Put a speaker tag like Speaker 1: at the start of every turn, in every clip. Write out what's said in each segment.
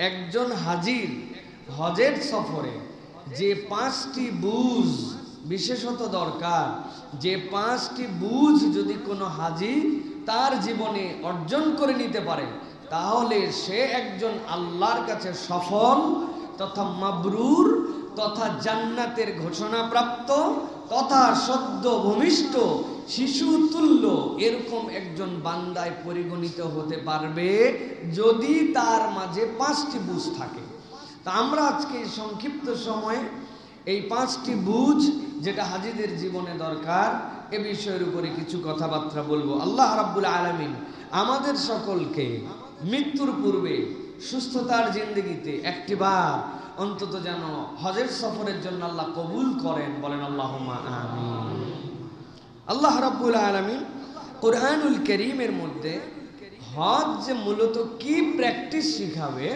Speaker 1: একজন হাজির হজের সফরে যে 5টি বুঝ বিশেষত দরকার, যে 5টি বুঝ যদি কোনো হাজি তার জীবনে অর্জন করে নিতে পারে, তাহলে সে একজন আল্লাহর কাছে সফল তথা মাবরুর তথা জান্নাতের ঘোষণাপ্রাপ্ত তথা সদ্য ভূমিষ্ঠ শিশু তুল্য এরকম একজন বান্দায় পরিগণিত হতে পারবে, যদি তার মাঝে 5টি বুঝ থাকে। তা আমরা আজকে সংক্ষিপ্ত সময়ে এই 5টি বুঝ যেটা হাজিদের জীবনে দরকার এ বিষয়ের উপরে কিছু কথাবার্তা বলবো। আল্লাহ রাব্বুল আলামিন আমাদের সকলকে মৃত্যুর পূর্বে সুস্থতার জিন্দেগিতে একটিবার অন্তত যেন হজের সফরের জন্য আল্লাহ কবুল করেন, বলেন আল্লাহুম্মা আমিন। আল্লাহ রাব্বুল আলামিন কুরআনুল কারীমের মধ্যে হজ যে মূলত কি প্র্যাকটিস শিখাবে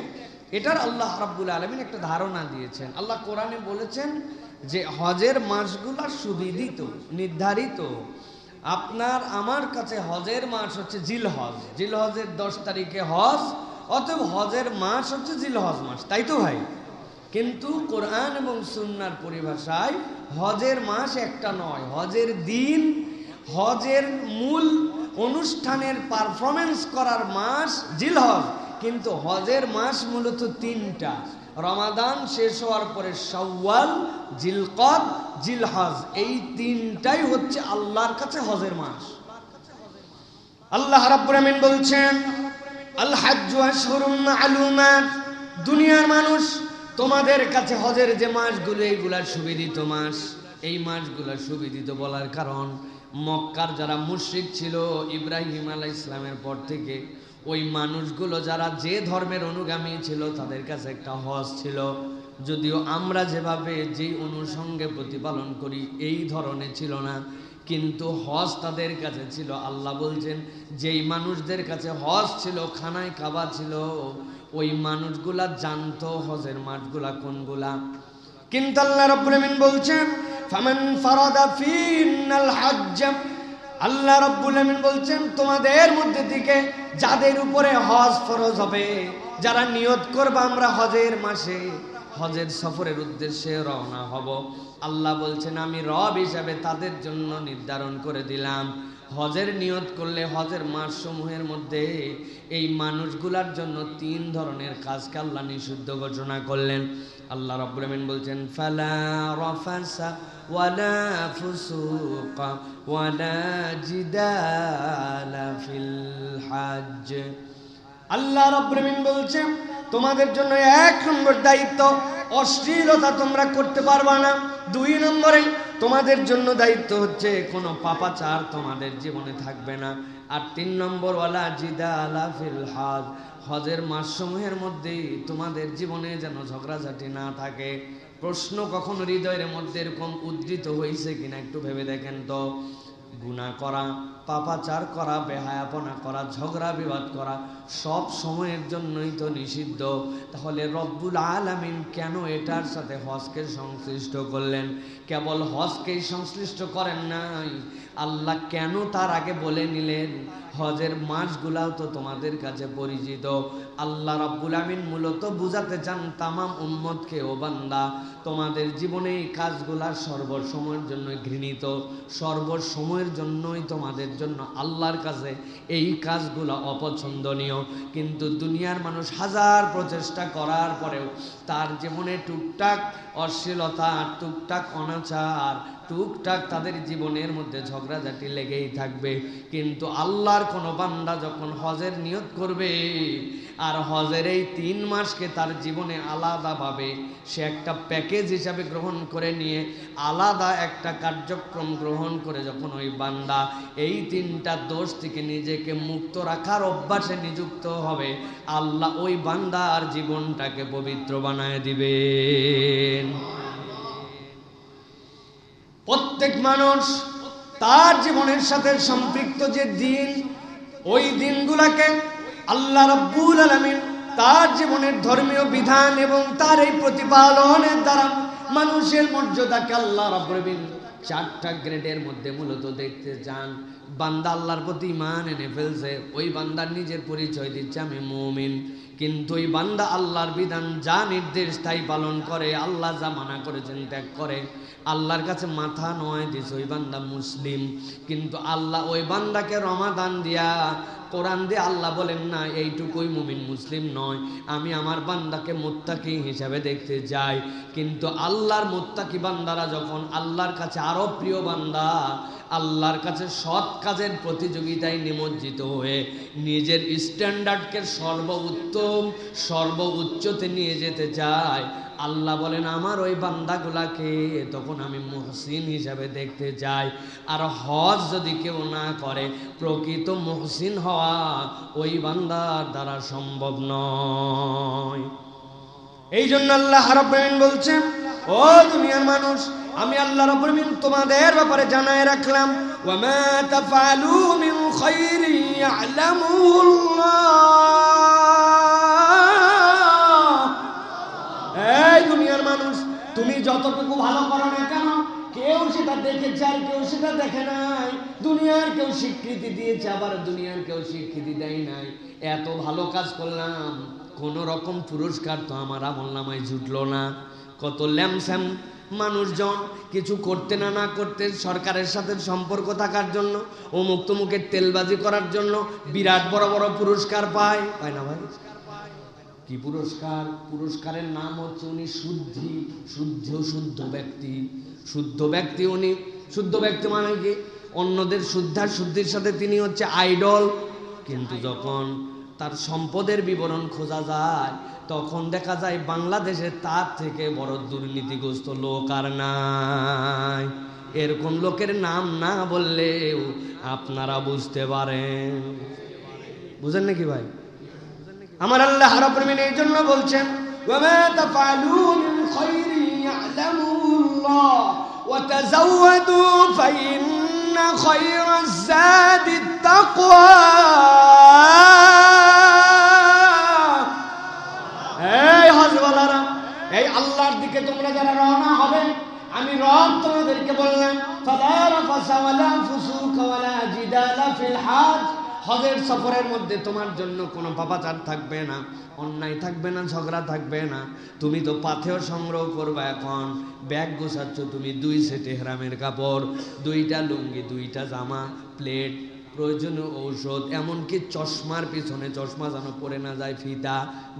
Speaker 1: এটার আল্লাহ রাব্বুল আলামিন একটা ধারণা দিয়েছেন। আল্লাহ কোরআনে বলেছেন যে হজের মাসগুলো সুবিদিত, নির্ধারিত। আপনার আমার কাছে হজের মাস হচ্ছে জিলহজ, জিলহজের 10 তারিখে হজ, অতএব হজের মাস হচ্ছে জিলহজ মাস, তাই তো ভাই? কিন্তু কোরআন এবং সুন্নাহর পরিভাষায় হজের মাস একটা নয়, হজের দিন, হজের মূল অনুষ্ঠানের পারফরমেন্স করার মাস জিলহজ। কিন্তু হজের মাস মূলত 3টা, রমাদান শেষ হওয়ার পরে শাওয়াল, জিলকদ, জিলহজ, এই 3টাই হচ্ছে আল্লাহর কাছে হজের মাস। আল্লাহ রাব্বুল আমিন বলছেন আল হাজ্জু আশহুরুম মা'লুমাত, দুনিয়ার মানুষ তোমাদের কাছে হজের যে মাসগুলো এইগুলা সুবিদিত মাস। এই মাসগুলা সুবিদিত বলার কারণ মক্কার যারা মুশরিক ছিল ইব্রাহিম আলাইহিস সালামের পর থেকে, ওই মানুষগুলো যারা যে ধর্মের অনুগামী ছিল তাদের কাছে একটা হজ ছিল। যদিও আমরা যেভাবে যেই অনুষঙ্গে প্রতিপালন করি এই ধরনের ছিল না, কিন্তু হজ তাদের কাছে ছিল। আল্লাহ বলছেন যেই মানুষদের কাছে হজ ছিল, খানায় কাবা ছিল, ওই মানুষগুলা জানতো হজের মাসগুলা কোনগুলা। কিন্তু আল্লাহ রাব্বুল আমিন বলছেন ফামান ফারাদা ফিনাল হজ্জ, আল্লাহ রাব্বুল আমিন বলছেন তোমাদের মধ্যে থেকে যাদের উপরে হজ ফরজ হবে, যারা নিয়ত করবে আমরা হজের মাসে হজের সফরের উদ্দেশ্যে রওনা হব, আল্লাহ বলছেন আমি রব হিসাবে তাদের জন্য নির্ধারণ করে দিলাম হজের নিয়ত করলে হজের মাস সমূহের মধ্যে এই মানুষগুলার জন্য 3 ধরনের কাজকে আল্লাহ নিষিদ্ধ ঘোষণা করলেন। আল্লাহ রাব্বুল আমিন বলছেন ফালা রাফাসা ওয়ালা ফুসুকা ওয়ালা জিদালা ফিল হজ। আল্লাহ রাব্বুল আমিন বলছেন তোমাদের জন্য 1 নম্বর দায়িত্ব, অশ্লীলতা তোমরা করতে পারবা না। 2 নম্বরে তোমাদের জন্য দায়িত্ব হচ্ছে কোনো পাপাচার তোমাদের জীবনে থাকবে না। আর 3 নম্বর ওয়ালা জিদালা ফিল হজ, হজের মাসসমূহের মধ্যে তোমাদের জীবনে যেন ঝগড়াঝাটি না থাকে। প্রশ্ন কখনো হৃদয়ের মধ্যে এরকম উদ্ধৃত হয়েছে কিনা একটু ভেবে দেখেন তো। গুনাহ করা, পাপাচার করা, বেহায়াপনা করা, ঝগড়া বিবাদ করা সব সময়ের জন্যই তো নিষিদ্ধ। তাহলে রব্বুল আলামিন কেন এটার সাথে হজকে সংশ্লিষ্ট করলেন? কেবল হজকেই সংশ্লিষ্ট করেন নাই, আল্লাহ কেন তার আগে বলে নিলেন হজের মাসগুলাও তো তোমাদের কাছে পরিচিত। আল্লাহ রাব্বুল আমিন মূলত বুঝাতে চান তামাম উম্মতকে, ও বান্দা তোমাদের জীবনে এই কাজগুলা সর্বসময়ের জন্য ঘৃণিত, সর্বসময়ের জন্যই তোমাদের জন্য আল্লাহর কাছে এই কাজগুলা অপছন্দনীয়। কিন্তু দুনিয়ার মানুষ হাজার প্রচেষ্টা করার পরেও তার জীবনে টুকটাক অশ্লীলতা, টুকটাক অনাচার, টুকটাক তাদের জীবনের মধ্যে ঝগড়াঝাটি লেগেই থাকবে। কিন্তু আল্লাহর কোনো বান্দা যখন হজের নিয়ত করবে আর হজের এই 3 মাসকে তার জীবনে আলাদাভাবে সে একটা প্যাকেজ হিসাবে গ্রহণ করে নিয়ে আলাদা একটা কার্যক্রম গ্রহণ করে যখন ওই বান্দা এই 3টা দোষ থেকে নিজেকে মুক্ত রাখার অভ্যাসে নিযুক্ত হবে, আল্লাহ ওই বান্দার জীবনটাকে পবিত্র বানায় দিবেন। প্রত্যেক মানুষ তার জীবনের সাথে সম্পৃক্ত যে দিন, ওই দিনগুলোকে আল্লাহ রাব্বুল আলামিন তার জীবনের ধর্মীয় বিধান এবং তার এই প্রতিপালনের দ্বারা মানুষের মর্যাদাকে আল্লাহ রাব্বুল আলামিন 4টা গ্রেডের মধ্যে মূলত দেখতে চান। বান্দা আল্লাহর প্রতি ঈমান এনে ফেলছে, ওই বান্দার নিজের পরিচয় দিচ্ছে আমি মুমিন, কিন্তু ওই বান্দা আল্লাহর বিধান যা নির্দেশ তাই পালন করে, আল্লাহ যা মানা করেছেন ত্যাগ করে, আল্লাহর কাছে মাথা নয় দিছে, ওই বান্দা মুসলিম। কিন্তু আল্লাহ ওই বান্দাকে রমাদান দিয়া, কোরআন দিয়ে আল্লাহ বলেন না এইটুকুই মুমিন মুসলিম নয়, আমি আমার বান্দাকে মুত্তাকি হিসাবে দেখতে যাই। কিন্তু আল্লাহর মুত্তাকি বান্দারা যখন আল্লাহর কাছে আরো প্রিয় বান্দা, আল্লাহর কাছে সৎ কাজের প্রতিযোগিতায় নিমজ্জিত হয়ে নিজের স্ট্যান্ডার্ডকে সর্বোত্তম সর্বোচ্চতে নিয়ে যেতে চায়, আল্লাহ বলেন আমার ওই বান্দাগুলাকে তখন আমি মুহসিন হিসাবে দেখতে চাই। আর হজ যদি কেউ না করে, প্রকৃত মুহসিন হওয়া ওই বান্দার দ্বারা সম্ভব নয়। এই জন্য আল্লাহ রাব্বুল আলামিন বলছেন, ও দুনিয়ার মানুষ, আমি আল্লাহ রাব্বুল আলামিন তোমাদের ব্যাপারে জানায় রাখলাম, ওয়া মা তাফআলু মিন খাইরি ইয়ালামুল্লাহ। এই দুনিয়ার মানুষ, তুমি যতটুকু ভালো করো না কেন, কেউ সেটা দেখেছে আর কেউ সেটা দেখে নাই। দুনিয়ার কেউ স্বীকৃতি দিয়েছে, আবার দুনিয়ার কেউ স্বীকৃতি দেয় নাই। এত ভালো কাজ করলাম, কোন রকম পুরস্কার তো আমার আমলনামায় জুটলো না। কত ল্যামস্যাম মানুষজন কিছু করতে না করতে, সরকারের সাথে সম্পর্ক থাকার জন্য, অমুক তমুকের তেলবাজি করার জন্য বিরাট বড় বড় পুরস্কার পায় না ভাই? কি পুরস্কার? পুরস্কারের নাম হচ্ছে উনি শুদ্ধ ব্যক্তি। শুদ্ধ ব্যক্তি উনি। শুদ্ধ ব্যক্তি মানে কি? অন্যদের শুদ্ধির সাথে তিনি হচ্ছে আইডল। কিন্তু যখন তার সম্পদের বিবরণ খোঁজা যায়, তখন দেখা যায় বাংলাদেশে তার থেকে বড় দুর্নীতিগ্রস্ত লোক আর নাই। এরকম লোকের নাম না বললেও আপনারা বুঝতে পারেন। বুঝেন নাকি ভাই? আমার আল্লাহ রাব্বুল আলামিন এই জন্য বলছেন, ওয়া মা তাফআলু মিন খাইরি ইয়ালামুল্লাহ ওয়া তাযাওয়াদু ফাইন্না খায়রাজ যাদিত তাকওয়া। এই হজওয়ালারা, এই আল্লাহর দিকে তোমরা যারা রওনা হবে, আমি রব তোমাদেরকে বললাম, ফালা রাফাসা ওয়ালা ফুসুকা ওয়ালা জিদালা ফিল হজ। হজের সফরের মধ্যে তোমার জন্য কোনো পাপাচার থাকবে না, অন্যায় থাকবে না, ঝগড়া থাকবে না। তুমি তো পাথেয় সংগ্রহ করবা, এখন ব্যাগ গোছাচ্ছ তুমি 2 সেট ইহরামের কাপড়, 2টা লুঙ্গি, 2টা জামা, প্লেট, প্রয়োজনীয় ঔষধ, এমনকি চশমার পিছনে চশমা যেন পড়ে না যায়, ফিতা,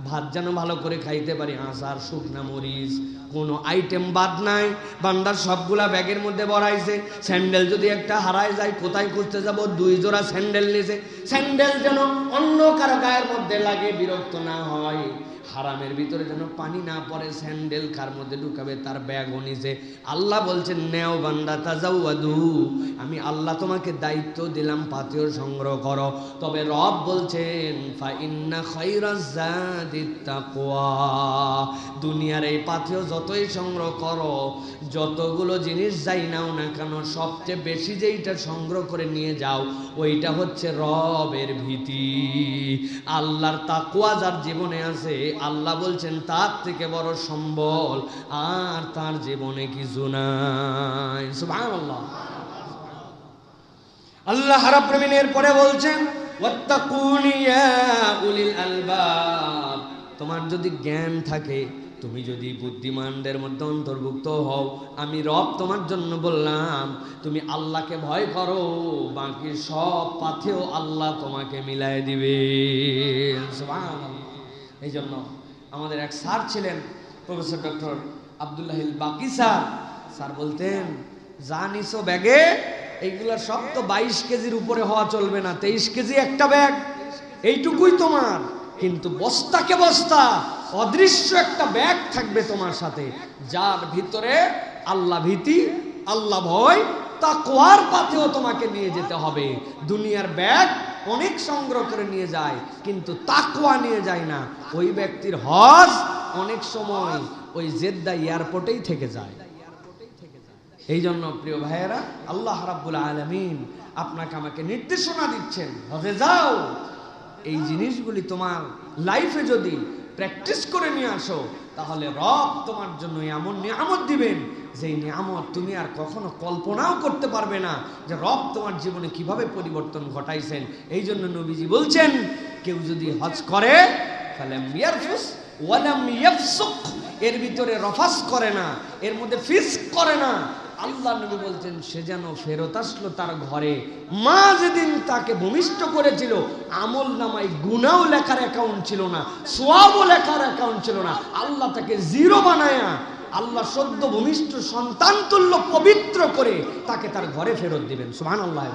Speaker 1: ভাত যেন ভালো করে খাইতে পারি, আচার, শুকনা মরিচ, কোনো আইটেম বাদ নাই। বান্দার সবগুলা ব্যাগের মধ্যে ভরাইছে। স্যান্ডেল যদি একটা হারায় যায়, কোথায় খুঁজতে যাব? 2 জোড়া স্যান্ডেল নিয়েছে। স্যান্ডেল যেন অন্য কারো গায়ের মধ্যে লাগে, বিরক্ত না হয়। হারামের ভিতরে যেন পানি না পড়ে, স্যান্ডেল কার মধ্যে ঢুকাবে তার ব্যাগও নিছে। আল্লাহ বলছেন, নেও বান্দা তাজাওয়াদু, আমি আল্লাহ তোমাকে দায়িত্ব দিলাম পাথেয় সংগ্রহ করো। তবে রব বলছেন, ফা ইন্না খায়রাজ যাদিত তাকওয়া। দুনিয়ার এই পাথেয় যতই সংগ্রহ করো, যতগুলো জিনিস যাই নাও না কেন, সবচেয়ে বেশি যেইটা সংগ্রহ করে নিয়ে যাও, ওইটা হচ্ছে রবের ভীতি। আল্লাহর তাকওয়া যার জীবনে আছে, আল্লাহ বলছেন তার থেকে বড় সম্বল আর তার জীবনে কিছু নাই। সুবহানাল্লাহ। আল্লাহ রাব্বুল আলামিন এর পরে বলছেন, ওয়াত্তাকুনি ইয়া উলিল আলবাব। তোমার যদি জ্ঞান থাকে, তুমি যদি বুদ্ধিমানদের মধ্যে অন্তর্ভুক্ত হও, আমি রব তোমার জন্য বললাম তুমি আল্লাহকে ভয় করো, বাকি সব পাথেও আল্লাহ তোমাকে মিলাই দিবে। সুবহানাল্লাহ। এই জন্য আমাদের এক স্যার ছিলেন, প্রফেসর ডক্টর আব্দুল্লাহিল বাকি স্যার বলতেন, যা নিছো ব্যাগে, এইগুলা সব তো 22 কেজির উপরে হওয়া চলবে না, 23 কেজি একটা ব্যাগ, এইটুকুই তোমার। কিন্তু বস্তাকে বস্তা অদৃশ্য একটা ব্যাগ থাকবে তোমার সাথে, যার ভিতরে আল্লাহ ভীতি, আল্লাহ ভয়, তাকওয়ার পথেও তোমাকে নিয়ে যেতে হবে। দুনিয়ার ব্যাগ অনেক সংগ্রহ করে নিয়ে যায়, কিন্তু তাকওয়া নিয়ে যায় না। ওই ব্যক্তির হজ অনেক সময় ওই জেদ্দা এয়ারপোর্টেই থেকে যায়। এই জন্য প্রিয় ভাইয়েরা, আল্লাহ রাব্বুল আলামিন আপনাকে আমাকে নির্দেশনা দিচ্ছেন, হজে যাও। এই জিনিসগুলি তোমার লাইফে যদি প্র্যাকটিস করে নিয়ে আসো, তাহলে রব তোমার জন্য এমন নিয়ামত দিবেন যেই নিয়ামত তুমি আর কখনো কল্পনাও করতে পারবে না, যে রব তোমার জীবনে কিভাবে পরিবর্তন ঘটাইছেন। এই জন্য নবীজি বলছেন, কেউ যদি হজ করে ফালাম ইয়ারফুস ওয়ালাম ইয়াফসুক, এর ভিতরে রফাস করে না, এর মধ্যে ফিসক করে না, আল্লাহ নবী বলছেন সে যেন ফেরত আসলো তার ঘরে মা যেদিন তাকে ভূমিষ্ঠ করেছিল আমল নামায় গুনাও লেখার অ্যাকাউন্ট ছিল না, সওয়াবও লেখার অ্যাকাউন্ট ছিল না, আল্লাহ তাকে জিরো বানায়া আল্লাহ সদ্য ভূমিষ্ঠ সন্তান তুল্য পবিত্র করে তাকে তার ঘরে ফেরত দিবেন। সুবহানাল্লাহ।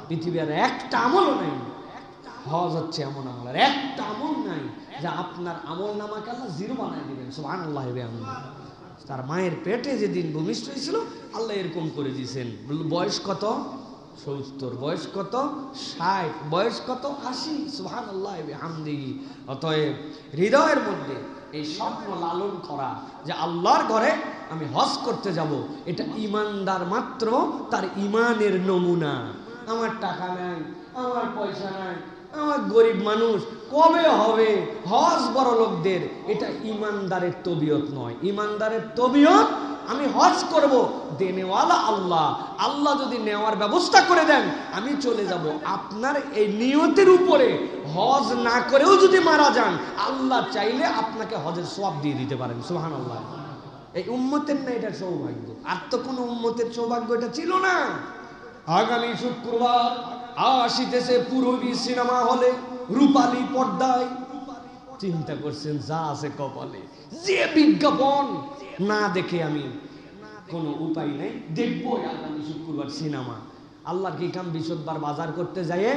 Speaker 1: পৃথিবীর একটা আমলও নাই, হজ হচ্ছে এমন আমল, আর একটা আমল নাই যা আপনার আমল নামাকে আল্লাহ জিরো বানায় দিবেন। সুবহানাল্লাহ। তার মায়ের পেটে যেদিন ভূমিষ্ঠ হয়েছিল আল্লাহ এরকম করে দিয়েছেন। বয়স কত? 70। বয়স কত? 60। বয়স কত? 80। সুবহানাল্লাহ বিহামদিহি। অতএব হৃদয়ের মধ্যে এই স্বপ্ন লালন করা যে আল্লাহর ঘরে আমি হজ করতে যাব, এটা ইমানদার মাত্র তার ইমানের নমুনা। আমার টাকা নাই, আমার পয়সা নাই, আমার গরিব মানুষ, কবে হবে হজ বড় লোকদের, এটা ইমানদারের তবিয়ত নয়। ইমানদারের তবিয়ত আমি হজ করব, দেনেওয়ালা আল্লাহ, আল্লাহ যদি নেওয়ার ব্যবস্থা করে দেন আমি চলে যাব। আপনার এই নিয়তের উপরে হজ না করেও যদি মারা যান, আল্লাহ চাইলে আপনাকে হজের সওয়াব দিয়ে দিতে পারেন। সুবহানাল্লাহ। এই উম্মতের না এটা সৌভাগ্য, আর তো কোনো উম্মতের সৌভাগ্য এটা ছিল না। আগামী শুক্রবার আসিতেছে পূরবী সিনেমা হলে রূপালী পর্দায়, চিন্তা করছেন যা আছে কপালে, যে বিজ্ঞাপন না দেখে আমি কোনো উপায় নেই, দেখবো আগামী শুক্রবার সিনেমা। আল্লাহর কি কাম, বৃহস্পতিবার বাজার করতে যাইয়ে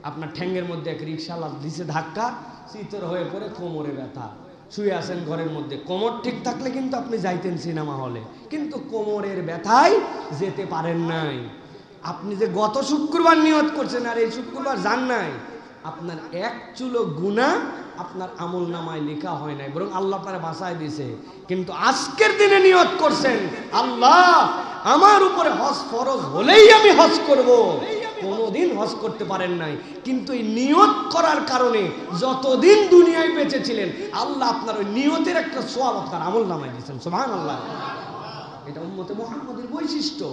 Speaker 1: আপনার ঠ্যাঙ্গের মধ্যে এক রিক্সাওয়ালা দিছে ধাক্কা, চিতর হয়ে পড়ে কোমরে ব্যথা, শুয়ে আছেন ঘরের মধ্যে। কোমর ঠিক থাকলে কিন্তু আপনি যাইতেন সিনেমা হলে, কিন্তু কোমরের ব্যথায় যেতে পারেন নাই। আপনি যে গত শুক্রবার নিয়ত করছেন আর এই শুক্রবার যান নাই, আপনার এক চুলো গুনাহ আপনার আমল নামায় লেখা হয় নাই, বরং আল্লাহ আপনারা বাঁচায় দিয়েছে। কিন্তু আজকের দিনে নিয়ত করছেন আল্লাহ আমার উপরে হজ ফরজ হলেই আমি হজ করব, কোনোদিন হজ করতে পারেন নাই, কিন্তু এই নিয়ত করার কারণে যতদিন দুনিয়ায় বেঁচে ছিলেন আল্লাহ আপনার ওই নিয়তের একটা সওয়াব আপনার আমল নামায় দিয়েছেন। সুবহানাল্লাহ। এটা উম্মতে মুহাম্মাদের বৈশিষ্ট্য।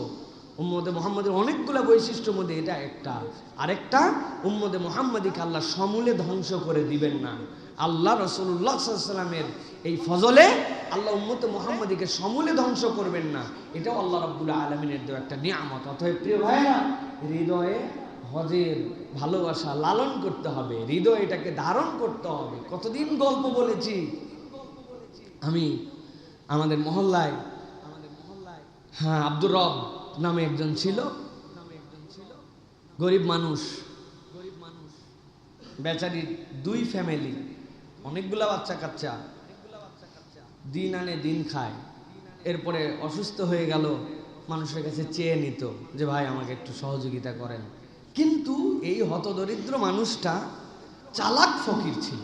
Speaker 1: উম্মতে মুহাম্মাদের অনেকগুলো বৈশিষ্ট্যের মধ্যে এটা একটা। আরেকটা, উম্মতে মুহাম্মাদিকে আল্লাহ সমূলে ধ্বংস করে দিবেন না। আল্লাহ রাসূলুল্লাহ সাল্লাল্লাহু আলাইহি ওয়াসাল্লামের এই ফজলে আল্লাহ উম্মতে মুহাম্মাদিকে সমূলে ধ্বংস করবেন না, এটাও আল্লাহ রাব্বুল আলামিনের দেওয়া একটা নিয়ামত। অতএব প্রিয় ভাইরা, হৃদয়ে হজের ভালোবাসা লালন করতে হবে, হৃদয়ে এটাকে ধারণ করতে হবে। কতদিন গল্প বলেছি আমি আমাদের মহল্লায়, হ্যাঁ আব্দুর রব নামে একজন ছিল, গরিব মানুষ, বেচারির দুই ফ্যামিলি, অনেকগুলা বাচ্চা কাচ্চা, দিন আনে দিন খায়। এরপরে অসুস্থ হয়ে গেল, মানুষের কাছে চেয়ে নিত যে ভাই আমাকে একটু সহযোগিতা করেন। কিন্তু এই হতদরিদ্র মানুষটা চালাক ফকির ছিল,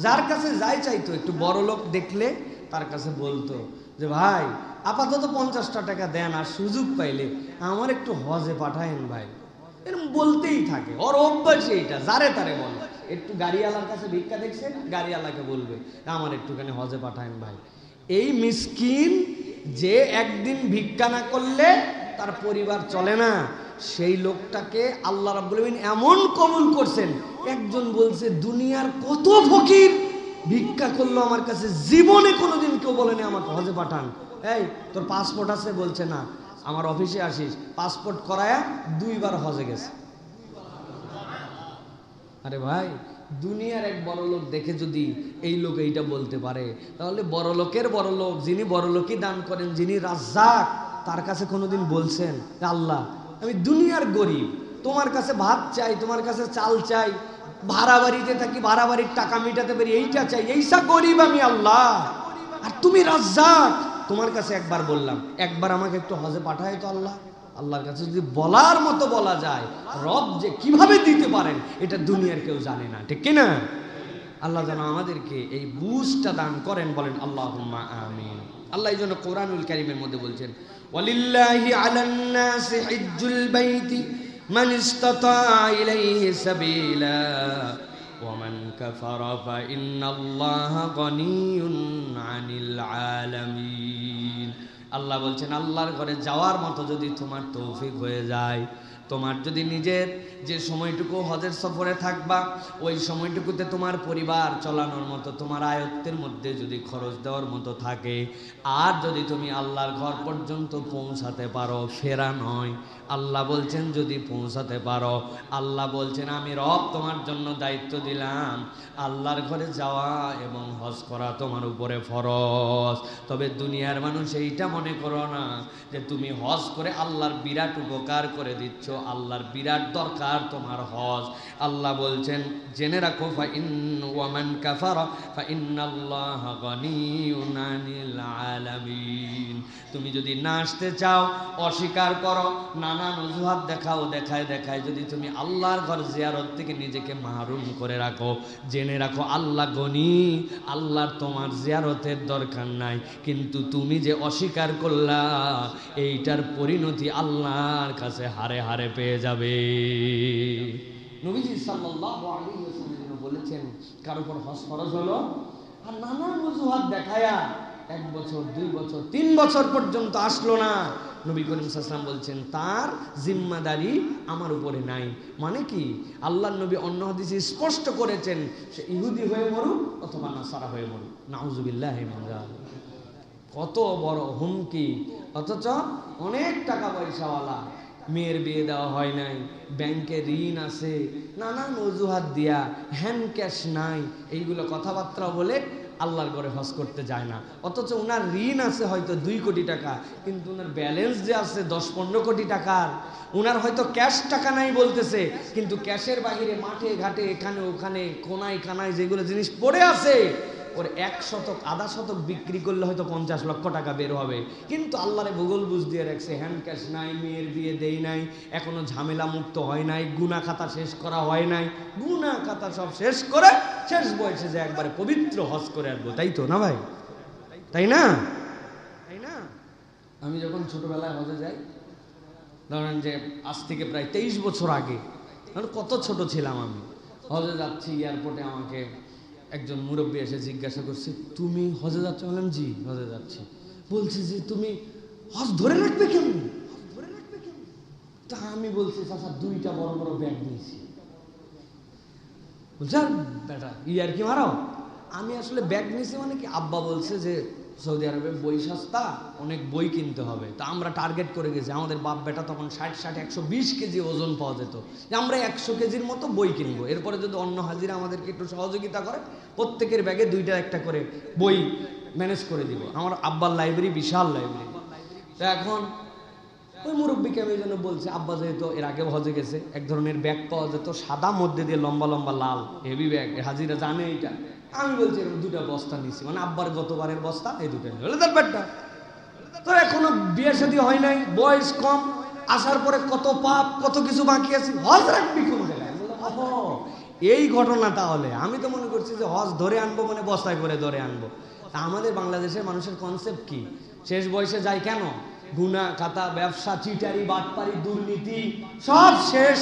Speaker 1: যার কাছে যাই চাইতো, একটু বড় লোক দেখলে তার কাছে বলতো যে ভাই আপাতত 50টা টাকা দেন, আর সুযোগ পাইলে আমার একটু হজে পাঠায়েন ভাই। এরকম বলতেই থাকে, ওর অভ্যাস এইটা, যারে তারে বলে। একটু গাড়িওয়ালার কাছে ভিক্ষা দেখছেন, গাড়িওয়ালাকে বলবে আমার একটুখানি হজে পাঠায়েন ভাই। এই মিসকিন যে একদিন ভিক্ষা না করলে তার পরিবার চলে না, সেই লোকটাকে আল্লাহ রাব্বুল আলামিন এমন কবুল করছেন। একজন বলছে দুনিয়ার কত ফকির ভিক্ষা করলো আমার কাছে, জীবনে কোনোদিন কেউ বলেনি আমাকে হজে পাঠান। এই তোর পাসপোর্ট আছে? বলছে না। আমার অফিসে আসিস, পাসপোর্ট করায়া 2 বার হজে গেছে। আরে ভাই, দুনিয়ার এক বড় লোক দেখে যদি এই লোক এইটা বলতে পারে, তাহলে বড় লোকের বড় লোক, যিনি বড় লোকই দান করেন, যিনি রাজ্জাক, তার কাছে কোনোদিন বলছেন আল্লাহ আমি দুনিয়ার গরিব, তোমার কাছে ভাত চাই, তোমার কাছে চাল চাই, ভাড়া বাড়িতে থাকি, ভাড়া বাড়ির টাকা মিটাতে পারি, এইটা চাই, এইসা গরিব আমি আল্লাহ, আর তুমি রাজ্জাক, তোমার কাছে একবার বললাম, একবার আমাকে একটু হজে পাঠায় তো আল্লাহ। আল্লাহর কাছে যদি বলার মতো বলা যায়, রব যে কিভাবে দিতে পারেন এটা দুনিয়ার কেউ জানে না, ঠিক কিনা? আল্লাহ যেন আমাদেরকে এই বুঝটা দান করেন, বলেন আল্লাহুম্মা আমিন। আল্লাহ এই জন্য কোরআনুল কারীমের মধ্যে বলছেন ওয়ালিল্লাহি আলান নাসি হিজ্জুল বাইতি মান ইসতাতা ইলাইহি সাবিলা ওয়ামান কাফারা ফাইন্নাল্লাহা গনিয়্যুন আনিল আলামিন। আল্লাহ বলছেন আল্লাহর ঘরে যাওয়ার মতো যদি তোমার তৌফিক হয়ে যায়, তোমার যদি নিজের যে সময়টুকু হজের সফরে থাকবা ওই সময়টুকুতে তোমার পরিবার চালানোর মতো তোমার আয়ত্তের মধ্যে যদি খরচ দেওয়ার মতো থাকে, আর যদি তুমি আল্লাহর ঘর পর্যন্ত পৌঁছাতে পারো, ফেরা নয়, আল্লাহ বলছেন যদি পৌঁছাতে পারো, আল্লাহ বলছেন আমি রব তোমার জন্য দায়িত্ব দিলাম আল্লাহর ঘরে যাওয়া এবং হজ করা তোমার উপরে ফরজ। তবে দুনিয়ার মানুষ এইটা মনে করো না যে তুমি হজ করে আল্লাহর বিরাট উপকার করে দিচ্ছ, আল্লাহর বিরাট দরকার তোমার হজ। আল্লাহ বলছেন জেনে রাখো ওয়ামান কাফারা ফাইন্নাল্লাহা গনিয়্যুন আনিল আলামিন। তুমি যদি না আসতে চাও, অস্বীকার করো, নানান অজুহাত দেখাও, দেখায় যদি তুমি আল্লাহর ঘর জিয়ারত থেকে নিজেকে মাহরুম করে রাখো, জেনে রাখো আল্লাহ গনি, আল্লাহর তোমার জিয়ারতের দরকার নাই, কিন্তু তুমি যে অস্বীকার করলা এইটার পরিণতি আল্লাহর কাছে হারে হারে পেয়ে যাবে। নবীজি সাল্লাল্লাহু আলাইহি ওয়াসাল্লাম বলেছেন কার উপর হজ ফরজ হলো আর নানান অজুহাত দেখায়া 1 বছর 2 বছর 3 বছর পর্যন্ত আসলো না, নবী করিম সাল্লাল্লাহু আলাইহি ওয়াসাল্লাম বলছেন তার জিম্মাদারি আমার উপরে নাই। মানে কি, আল্লাহর নবী অন্য হাদিসে স্পষ্ট করেছেন সে ইহুদি হয়ে মরুক অথবা নাসারা হয়ে মরুক, নাউযুবিল্লাহি মিন যালিক। কত বড় হুমকি! অথচ অনেক টাকা পয়সাওয়ালা, মেয়ের বিয়ে দেওয়া হয় নাই, ব্যাংকে ঋণ আছে, নানান অজুহাত দিয়া, হ্যান্ড ক্যাশ নাই, এইগুলো কথাবার্তা বলে আল্লাহর ঘরে হজ করতে যায় না। অথচ ওনার ঋণ আছে হয়তো 2 কোটি টাকা, কিন্তু ওনার ব্যালেন্স যে আছে 10-15 কোটি টাকার। ওনার হয়তো ক্যাশ টাকা নাই বলতেছে, কিন্তু ক্যাশের বাহিরে মাঠে ঘাটে এখানে ওখানে কোনায় কানায় যেগুলো জিনিস পড়ে আছে ওর 1 শতক আধা শতক বিক্রি করলে হয়তো 50 লক্ষ টাকা বের হবে, কিন্তু আল্লাহরে ভূগোল বুঝ দিয়ে রাখছে, হ্যান্ড ক্যাশ নাই, মেয়ের বিয়ে দেই নাই, এখনো ঝামেলা মুক্ত হয় নাই, গুনাহ খাতা শেষ করা হয় নাই, গুনাহ খাতা সব শেষ করে শেষ বয়সে যে একবারে পবিত্র হজ করে আসবো, তাই তো না ভাই? তাই না? আমি যখন ছোটবেলায় হজে যাই, ধরেন যে আজ থেকে প্রায় 23 বছর আগে, কত ছোট ছিলাম আমি, হজে যাচ্ছি, এয়ারপোর্টে আমাকে একজন মুরব্বী এসে জিজ্ঞাসা করছে তুমি হজে যাচ্ছ? বললাম জি হজে যাচ্ছি। বলছে যে তুমি হজ ধরে রাখবে কেমন? তা আমি বলছি চাচা 2টা বড় বড় ব্যাগ নিয়েছি। বলছে আর বেটা আর কি মারাও? আমি আসলে ব্যাগ নিয়েছি মানে কি, আব্বা বলছে যে সৌদি আরবে বই সস্তা, অনেক বই কিনতে হবে, তা আমরা টার্গেট করে গেছি, আমাদের বাপ বেটা তখন 60-120 কেজি ওজন পাওয়া যেত, যে আমরা 100 কেজির মতো বই কিনবো, এরপরে যদি অন্য হাজিরা আমাদেরকে একটু সহযোগিতা করে প্রত্যেকের ব্যাগে 2টা একটা করে বই ম্যানেজ করে দিব। আমার আব্বার লাইব্রেরি বিশাল লাইব্রেরি। তো এখন ওই মুরব্বীকে আমি জন্য বলছি, আব্বা যেহেতু এর আগে হজে গেছে, এক ধরনের ব্যাগ পাওয়া যেত সাদা মধ্যে দিয়ে লম্বা লম্বা লাল হেভি ব্যাগ, হাজিরা জানে এইটা। আমি বলছি এরকম 2টা বস্তা নিছি, মানে আব্বার গতবারের বস্তা, এই 2টা নিয়ে তার ব্যাগটা। তো এখনো বিয়ে শাদী হয় নাই, বয়স কম, আসার পরে কত পাপ কত কিছু বাকি আছে, হজ রাখবি কোন জায়গায়? এই ঘটনা। তাহলে আমি তো মনে করছি যে হজ ধরে আনবো মানে বস্তায় করে ধরে আনবো। তা আমাদের বাংলাদেশের মানুষের কনসেপ্ট কি, শেষ বয়সে যায় কেন? গুনাহ খাতা, ব্যবসা, চিটারি, বাটপারি, দুর্নীতি সব শেষ,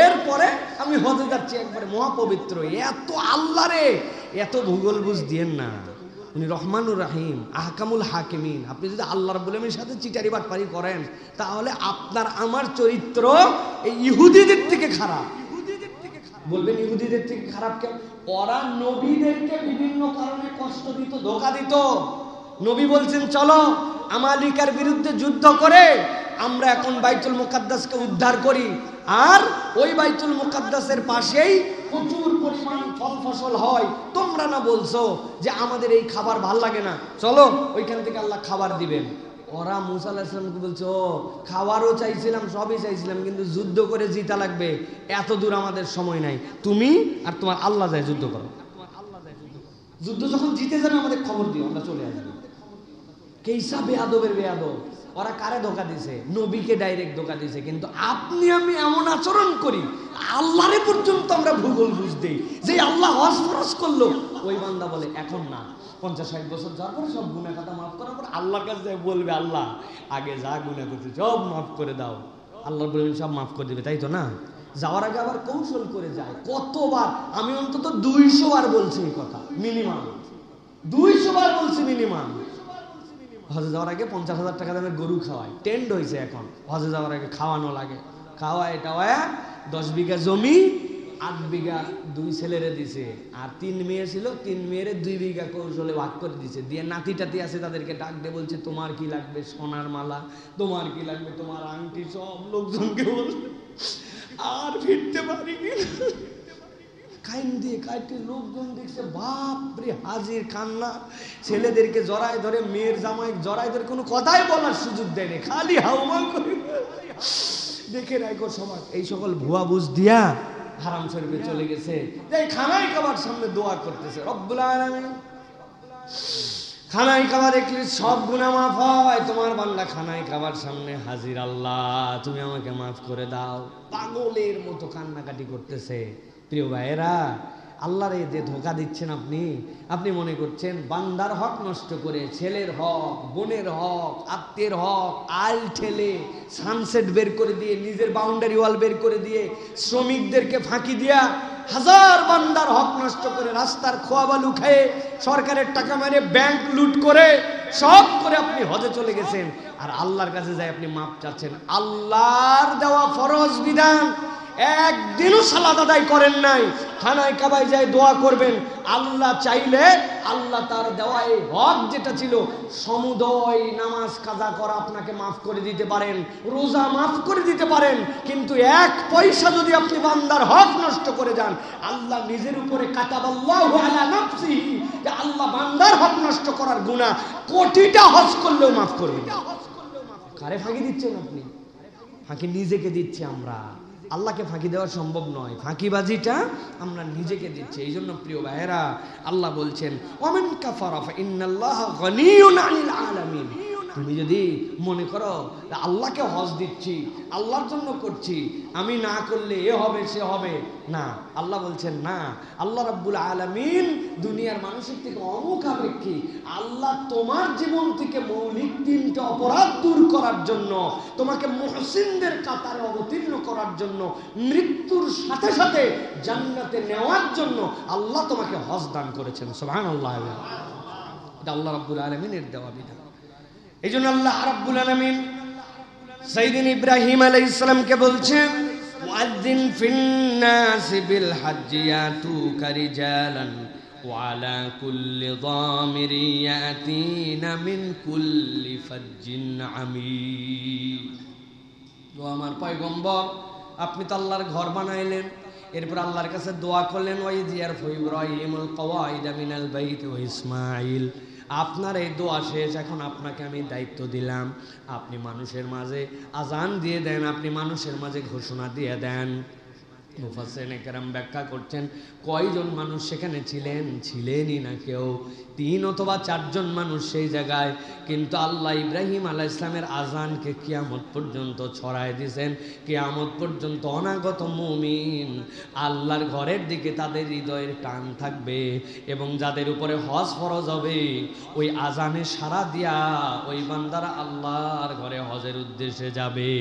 Speaker 1: এরপরে আমি হজে যাচ্ছি একবারে মহাপবিত্র। এত আল্লাহ রে, এত ভূগোল বুঝ দিয়েন না, উনি রহমানুর রাহিম, আহকামুল হাকিমিন। আপনি যদি আল্লাহ রাব্বুল আলামিনের সাথে চিটারি বাটপারি করেন তাহলে আপনার আমার চরিত্র এই ইহুদিদের থেকে খারাপ। বলবেন ইহুদিদের থেকে খারাপ কেন? ওরা নবীদেরকে বিভিন্ন কারণে কষ্ট দিত, ধোঁকা দিত। নবী বলছেন চলো আমালিকার বিরুদ্ধে যুদ্ধ করে আমরা এখন বাইতুল মুকাদ্দাসকে উদ্ধার করি, আর ওই বাইতুল মুকাদ্দাসের পাশেই প্রচুর পরিমাণ ফল ফসল হয়, তোমরা না বলছো যে আমাদের এই খাবার ভাল লাগে না, চলো ওইখান থেকে আল্লাহ খাবার দিবেন। ওরা মুসা আলাইহিস সালামকে বলছে ও খাবারও চাইছিলাম, সবই চাইছিলাম, কিন্তু যুদ্ধ করে জিতা লাগবে, এত দূর আমাদের সময় নাই, তুমি আর তোমার আল্লাহ যায় যুদ্ধ করো, যুদ্ধ যখন জিতে যাবে আমাদের খবর দিও, আমরা চলে আসবো। কেইসা বেয়াদবের বেয়াদব, ওরা কারে ধোকা দিছে? নবীকে ডাইরেক্ট ধোকা দিছে। কিন্তু আপনি আমি এমন আচরণ করি, আল্লাহরে পর্যন্ত আমরা ভূগোল বুঝ দেই যে আল্লাহ হজ ফরজ করলো, ওই বান্দা বলে এখন না, 50-60 বছর যাওয়ার পরে সব গুনাহ খাতা মাফ করার পর আল্লাহর কাছে বলবে আল্লাহ আগে যা গুনাহ করছে সব মাফ করে দাও, আল্লাহ বলবেন সব মাফ করে দিবে, তাই তো না? যাওয়ার আগে আবার কৌশল করে যায়। কতবার আমি অন্তত 200 বার বলছি এই কথা, মিনিমাম 200 বার বলছি মিনিমাম। হজে যাওয়ার আগে 50,000 টাকা দামের গরু খাওয়ায়, টেন্ড হয়েছে এখন। হজে যাওয়ার আগে খাওয়ানো লাগে, খাওয়ায় টাওয়ায় 10 বিঘা জমি 8 বিঘা 2 ছেলেরে দিছে, আর 3 মেয়ে ছিল, 3 মেয়েরে 2 বিঘা কৌশলে ভাগ করে দিছে। দিয়ে নাতি টাতি আছে তাদেরকে ডাক দিয়ে বলছে তোমার কি লাগবে, সোনার মালা, তোমার কি লাগবে, তোমার আংটি, সব লোকজনকে বলছে। আর ফিরতে পারি কাইন দিয়ে কাইতে লোকজন দেখছে, বাপরে হাজির কান্না। ছেলেদেরকে জড়ায় ধরে, মেয়ের জামাই জড়ায় ধরে, কোনো কথাই বলার সুযোগ দেয়নি, খালি হাউমাউ করে দেখে রাখো সমাজ। এই সকল ভুয়া বুঝ দিয়া হারাম শরীফে চলে গেছে। এই খানাই কাবার সামনে দোয়া করতেছে, রব্বুল আলামিন খানাই কাবা দেখলে সব গুনাহ মাফ হয়। তোমার বান্দা খানাই কাবার সামনে হাজির, আল্লাহ তুমি আমাকে মাফ করে দাও। পাগলের মতো কান্নাকাটি করতেছে। প্রিয় ভাইয়েরা, আল্লাহর এই যে ধোঁকা দিচ্ছেন আপনি মনে করছেন বান্দার হক নষ্ট করে, ছেলের হক, বোনের হক, আত্মীয়ের হক আল ঠেলে, সানসেট বের করে দিয়ে, নিজের বাউন্ডারি ওয়াল বের করে দিয়ে, শ্রমিকদেরকে ফাঁকি দিয়া, হাজার বান্দার হক নষ্ট করে, রাস্তার খোয়া বালু খেয়ে, সরকারের টাকা মেরে, ব্যাংক লুট করে, সব করে আপনি হজে চলে গেছেন। আর আল্লাহর কাছে যাই আপনি মাপ চাচ্ছেন। আল্লাহর দেওয়া ফরজ বিধান একদিনও সালাত আদায় করেন নাই। খানায় কাবায় যায় দোয়া করবেন, আল্লাহ চাইলে আল্লাহ তার দেওয়া এই হক যেটা ছিল, সমুদয় নামাজ কাজা করা আপনাকে মাফ করে দিতে পারেন, রোজা মাফ করে দিতে পারেন। কিন্তু 1 পয়সা যদি আপনি বান্দার হক নষ্ট করে যান, আল্লাহ নিজের উপরে কাতাবাল্লাহু আলা নাফসিহি, যে আল্লাহ বান্দার হক নষ্ট করার গুনাহ কোটিটা হজ করলেও মাফ করবেন। কারে ফাঁকি দিচ্ছেন আপনি? ফাঁকি নিজেকে দিচ্ছি আমরা, আল্লাহকে ফাঁকি দেওয়া সম্ভব নয়। ফাঁকিবাজিটা আমরা নিজেকে দিচ্ছি। এই জন্য প্রিয় ভাইয়েরা, আল্লাহ বলছেন ওয়ামান কাফারা ফাইন্নাল্লাহা গনিয়্যুন আনিল আলামিন। তুমি যদি মনে করো আল্লাহকে হজ দিচ্ছি, আল্লাহর জন্য করছি, আমি না করলে এ হবে সে হবে না, আল্লাহ বলছেন না। আল্লাহ রাব্বুল আলামিন দুনিয়ার মানুষের থেকে অমুখাপেক্ষী। আল্লাহ তোমার জীবন থেকে মৌলিক 3টা অপরাধ দূর করার জন্য, তোমাকে মুহসিনদের কাতারে অবতীর্ণ করার জন্য, মৃত্যুর সাথে সাথে জান্নাতে নেওয়ার জন্য আল্লাহ তোমাকে হজ দান করেছেন। সুবহানাল্লাহ। এটা আল্লাহ রাব্বুল আলামিনের দেওয়া বিধান। এই জন্য আল্লাহ রাব্বুল আলামিন সাইয়্যিদিন ইব্রাহিম আলাইহিস সালামকে বলছেন ওয়াযিন ফিন-নাসি বিল হাজ্জি ইয়াতুকা রিজালান ওয়া আলা কুল্লি যামিরি ইয়াতিনা মিন কুল্লি ফাজ্জিন আমিক। ও আমার পয়গম্বর, আপনি তো আল্লাহর ঘর বানাইলেন, এরপর আল্লাহর কাছে দোয়া করলেন ওয়াইয ইয়ারফু ইব্রাহিমুল কওয়াইদা মিনাল বাইতি ওয়া ইসমাঈল। আপনার এই দোয়া শেষ, এখন আপনাকে আমি দায়িত্ব দিলাম, আপনি মানুষের মাঝে আজান দিয়ে দেন, আপনি মানুষের মাঝে ঘোষণা দিয়ে দেন। মুফাসসিরিনে কেরাম ব্যাখ্যা করছেন কয়জন মানুষ সেখানে ছিলেন, ছিলেনই না কেউ, 3 অথবা 4 জন মানুষ সেই জায়গায়। কিন্তু আল্লাহ ইব্রাহিম আলাইহিস সালামের আজানকে কিয়ামত পর্যন্ত ছড়ায় দিয়েছেন। কিয়ামত পর্যন্ত অনাগত মুমিন আল্লাহর ঘরের দিকে তাদের হৃদয়ের টান থাকবে, এবং যাদের উপরে হজ ফরজ হবে ওই আজানে সাড়া দিয়া ওই বান্দারা আল্লাহর ঘরে হজের উদ্দেশ্যে যাবে।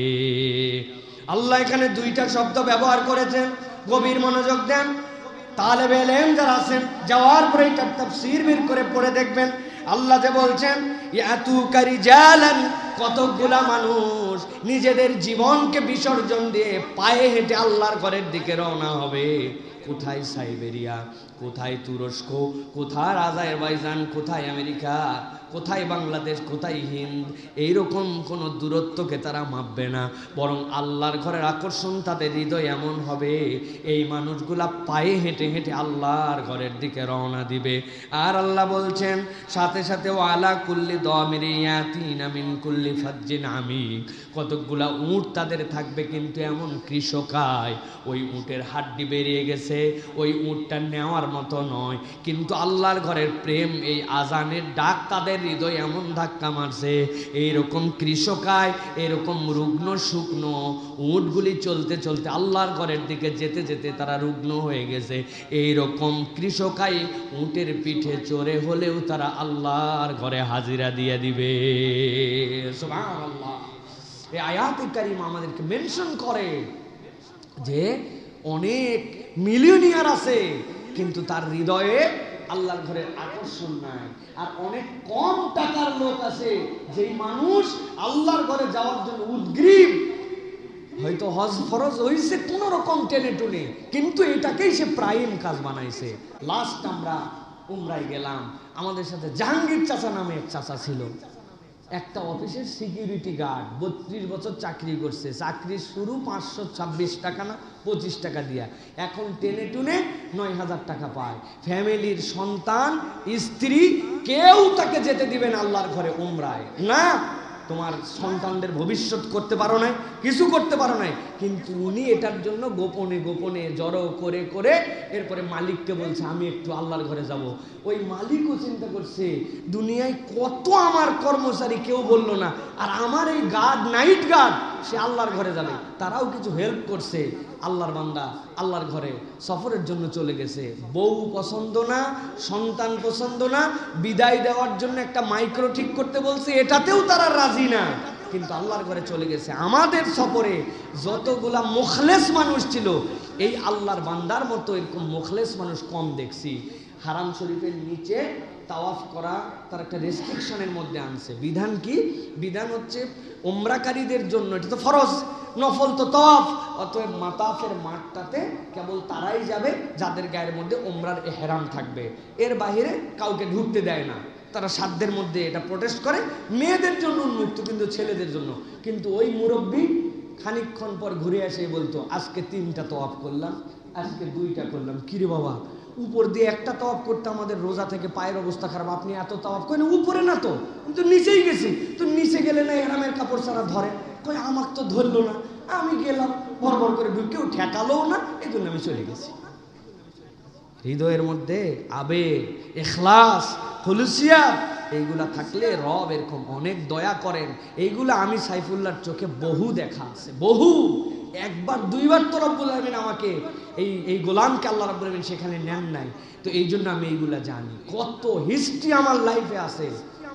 Speaker 1: আল্লাহ এখানে 2টা শব্দ ব্যবহার করেছেন, গভীর মনোযোগ দেন। তালেবে ইলম যারা আছেন, যাওয়ার পরে এটার তাফসীর বের করে পড়ে দেখবেন। আল্লাহ যে বলছেন ইয়াতুকা রিজালান, কতগুলা মানুষ নিজেদের জীবনকে বিসর্জন দিয়ে পায়ে হেঁটে আল্লাহর ঘরের দিকে রওনা হবে। কোথায় সাইবেরিয়া, কোথায় তুরস্ক, কোথায় আজারবাইজান, কোথায় আমেরিকা, কোথায় বাংলাদেশ, কোথায় হিন্দ, এইরকম কোনো দূরত্বকে তারা মাপবে না, বরং আল্লাহর ঘরের আকর্ষণ তাদের হৃদয় এমন হবে এই মানুষগুলা পায়ে হেঁটে হেঁটে আল্লাহর ঘরের দিকে রওনা দিবে। আর আল্লাহ বলছেন সাথে সাথে ওয়ালা কুল্লি দামিরি ইয়াতিনা মিন কুল্লি ফাজ্জিন আমিক, কতকগুলা উট তাদের থাকবে, কিন্তু এমন কৃষকায় ওই উটের হাড্ডি বেরিয়ে গেছে, ওই উটটা নেওয়ার মতো নয়, কিন্তু আল্লাহর ঘরের প্রেম, এই আজানের ডাক তাদের হৃদয় এমন ধাক্কা মারছে, এইরকম কৃষকায়, এরকম রুগ্ন শুকনো উটগুলি চলতে চলতে আল্লাহর ঘরের দিকে যেতে যেতে তারা রুগ্ন হয়ে গেছে। এইরকম কৃষকায় উটের পিঠে চড়ে হলেও তারা আল্লাহর ঘরে হাজিরা দিয়ে দিবে। সুবহানাল্লাহ। এই আয়াতে কারিমা আমাদেরকে মেনশন করে যে অনেক মিলিয়নিয়ার আছে কিন্তু তার হৃদয়ে আল্লাহর ঘরের আকর্ষণ নাই। আর অনেক কম টাকার লোক আছে যেই মানুষ আল্লাহর ঘরে যাওয়ার জন্য উদ্গ্রীব, হয়তো হজ ফরজ হইছে কোন রকম টেনে টুনে, কিন্তু এটাকেই সে প্রাইম কাজ বানাইছে। লাস্ট আমরা উমরায় গেলাম, আমাদের সাথে জাহাঙ্গীর চাচা নামে এক চাচা ছিল, একটা অফিসের সিকিউরিটি গার্ড, 32 বছর চাকরি করছে, চাকরির শুরু 526 টাকা না 25 টাকা দিয়া, এখন টেনে টুনে 9000 টাকা পায়। ফ্যামিলির সন্তান স্ত্রী কেউ তাকে যেতে দিবেন আল্লাহর ঘরে উমরায় না। তোমার সন্তানদের ভবিষ্যৎ করতে পারো নাই, কিছু করতে পারো নাই, কিন্তু উনি এটার জন্য গোপনে গোপনে জড়ো করে করে এরপরে মালিককে বলছে আমি একটু আল্লাহর ঘরে যাব। ওই মালিকও চিন্তা করছে দুনিয়ায় কত আমার কর্মচারী, কেউ বলল না, আর আমার এই গার্ড, নাইট গার্ড, সে আল্লাহর ঘরে যাবে। তারাও কিছু হেল্প করছে, আল্লাহর বান্দা আল্লাহর ঘরে সফরের জন্য চলে গেছে। বউ পছন্দ না, সন্তান পছন্দ না, বিদায় দেওয়ার জন্য একটা মাইক্রো ঠিক করতে বলছে, এটাতেও তারা রাজি না, কিন্তু আল্লাহর ঘরে চলে গেছে। আমাদের সফরে যতগুলা মুখলেস মানুষ ছিল, এই আল্লাহর বান্দার মতো এরকম মুখলেস মানুষ কম দেখছি। হারাম শরীফের নিচে তাওয়াফ করা তার একটা রেস্ট্রিকশনের মধ্যে আনছে। বিধান কি? বিধান হচ্ছে উমরাকারীদের জন্য এটা তো ফরজ, নফল তো তাওয়াফ, অতএব মাতাফের মাঠটাতে কেবল তারাই যাবে যাদের গায়ের মধ্যে উমরার ইহরাম থাকবে, এর বাইরে কাউকে ঢুকতে দেয় না। তারা সাধ্যের মধ্যে এটা প্রোটেস্ট করে, মেয়েদের জন্য উন্মুক্ত, কিন্তু ছেলেদের জন্য। কিন্তু ওই মুরব্বী খানিকক্ষণ পর ঘুরে এসে বলতো আজকে 3টা তাওয়াফ করলাম, আজকে 2টা করলাম। কিরে বাবা, উপর দিয়ে একটা তাওয়াফ করতে আমাদের রোজা থেকে পায়ের অবস্থা খারাপ, আপনি এত তাওয়াফ করেন? উপরে না তো, কিন্তু নিচেই গেছি। তো নিচে গেলে না এহরামের কাপড় ছাড়া ধরে? কই আমাকে তো ধরলো না, আমি গেলাম, ভরভর করে ঢুকেও ঠেকালোও না, এই জন্য আমি চলে গেছি। হৃদয়ের মধ্যে আবেগ, ইখলাস, খুলুসিয়া এইগুলা থাকলে রব এরকম অনেক দয়া করেন। এইগুলা আমি সাইফুল্লাহর চোখে বহু দেখা আছে, বহু, একবার দুইবার তো রব্বুল আলামিন আমাকে এই গোলামকে আল্লাহ রাব্বুল আলামিন সেখানে নেন নাই। তো এই জন্য আমি এইগুলা জানি, কত হিস্ট্রি আমার লাইফে আছে।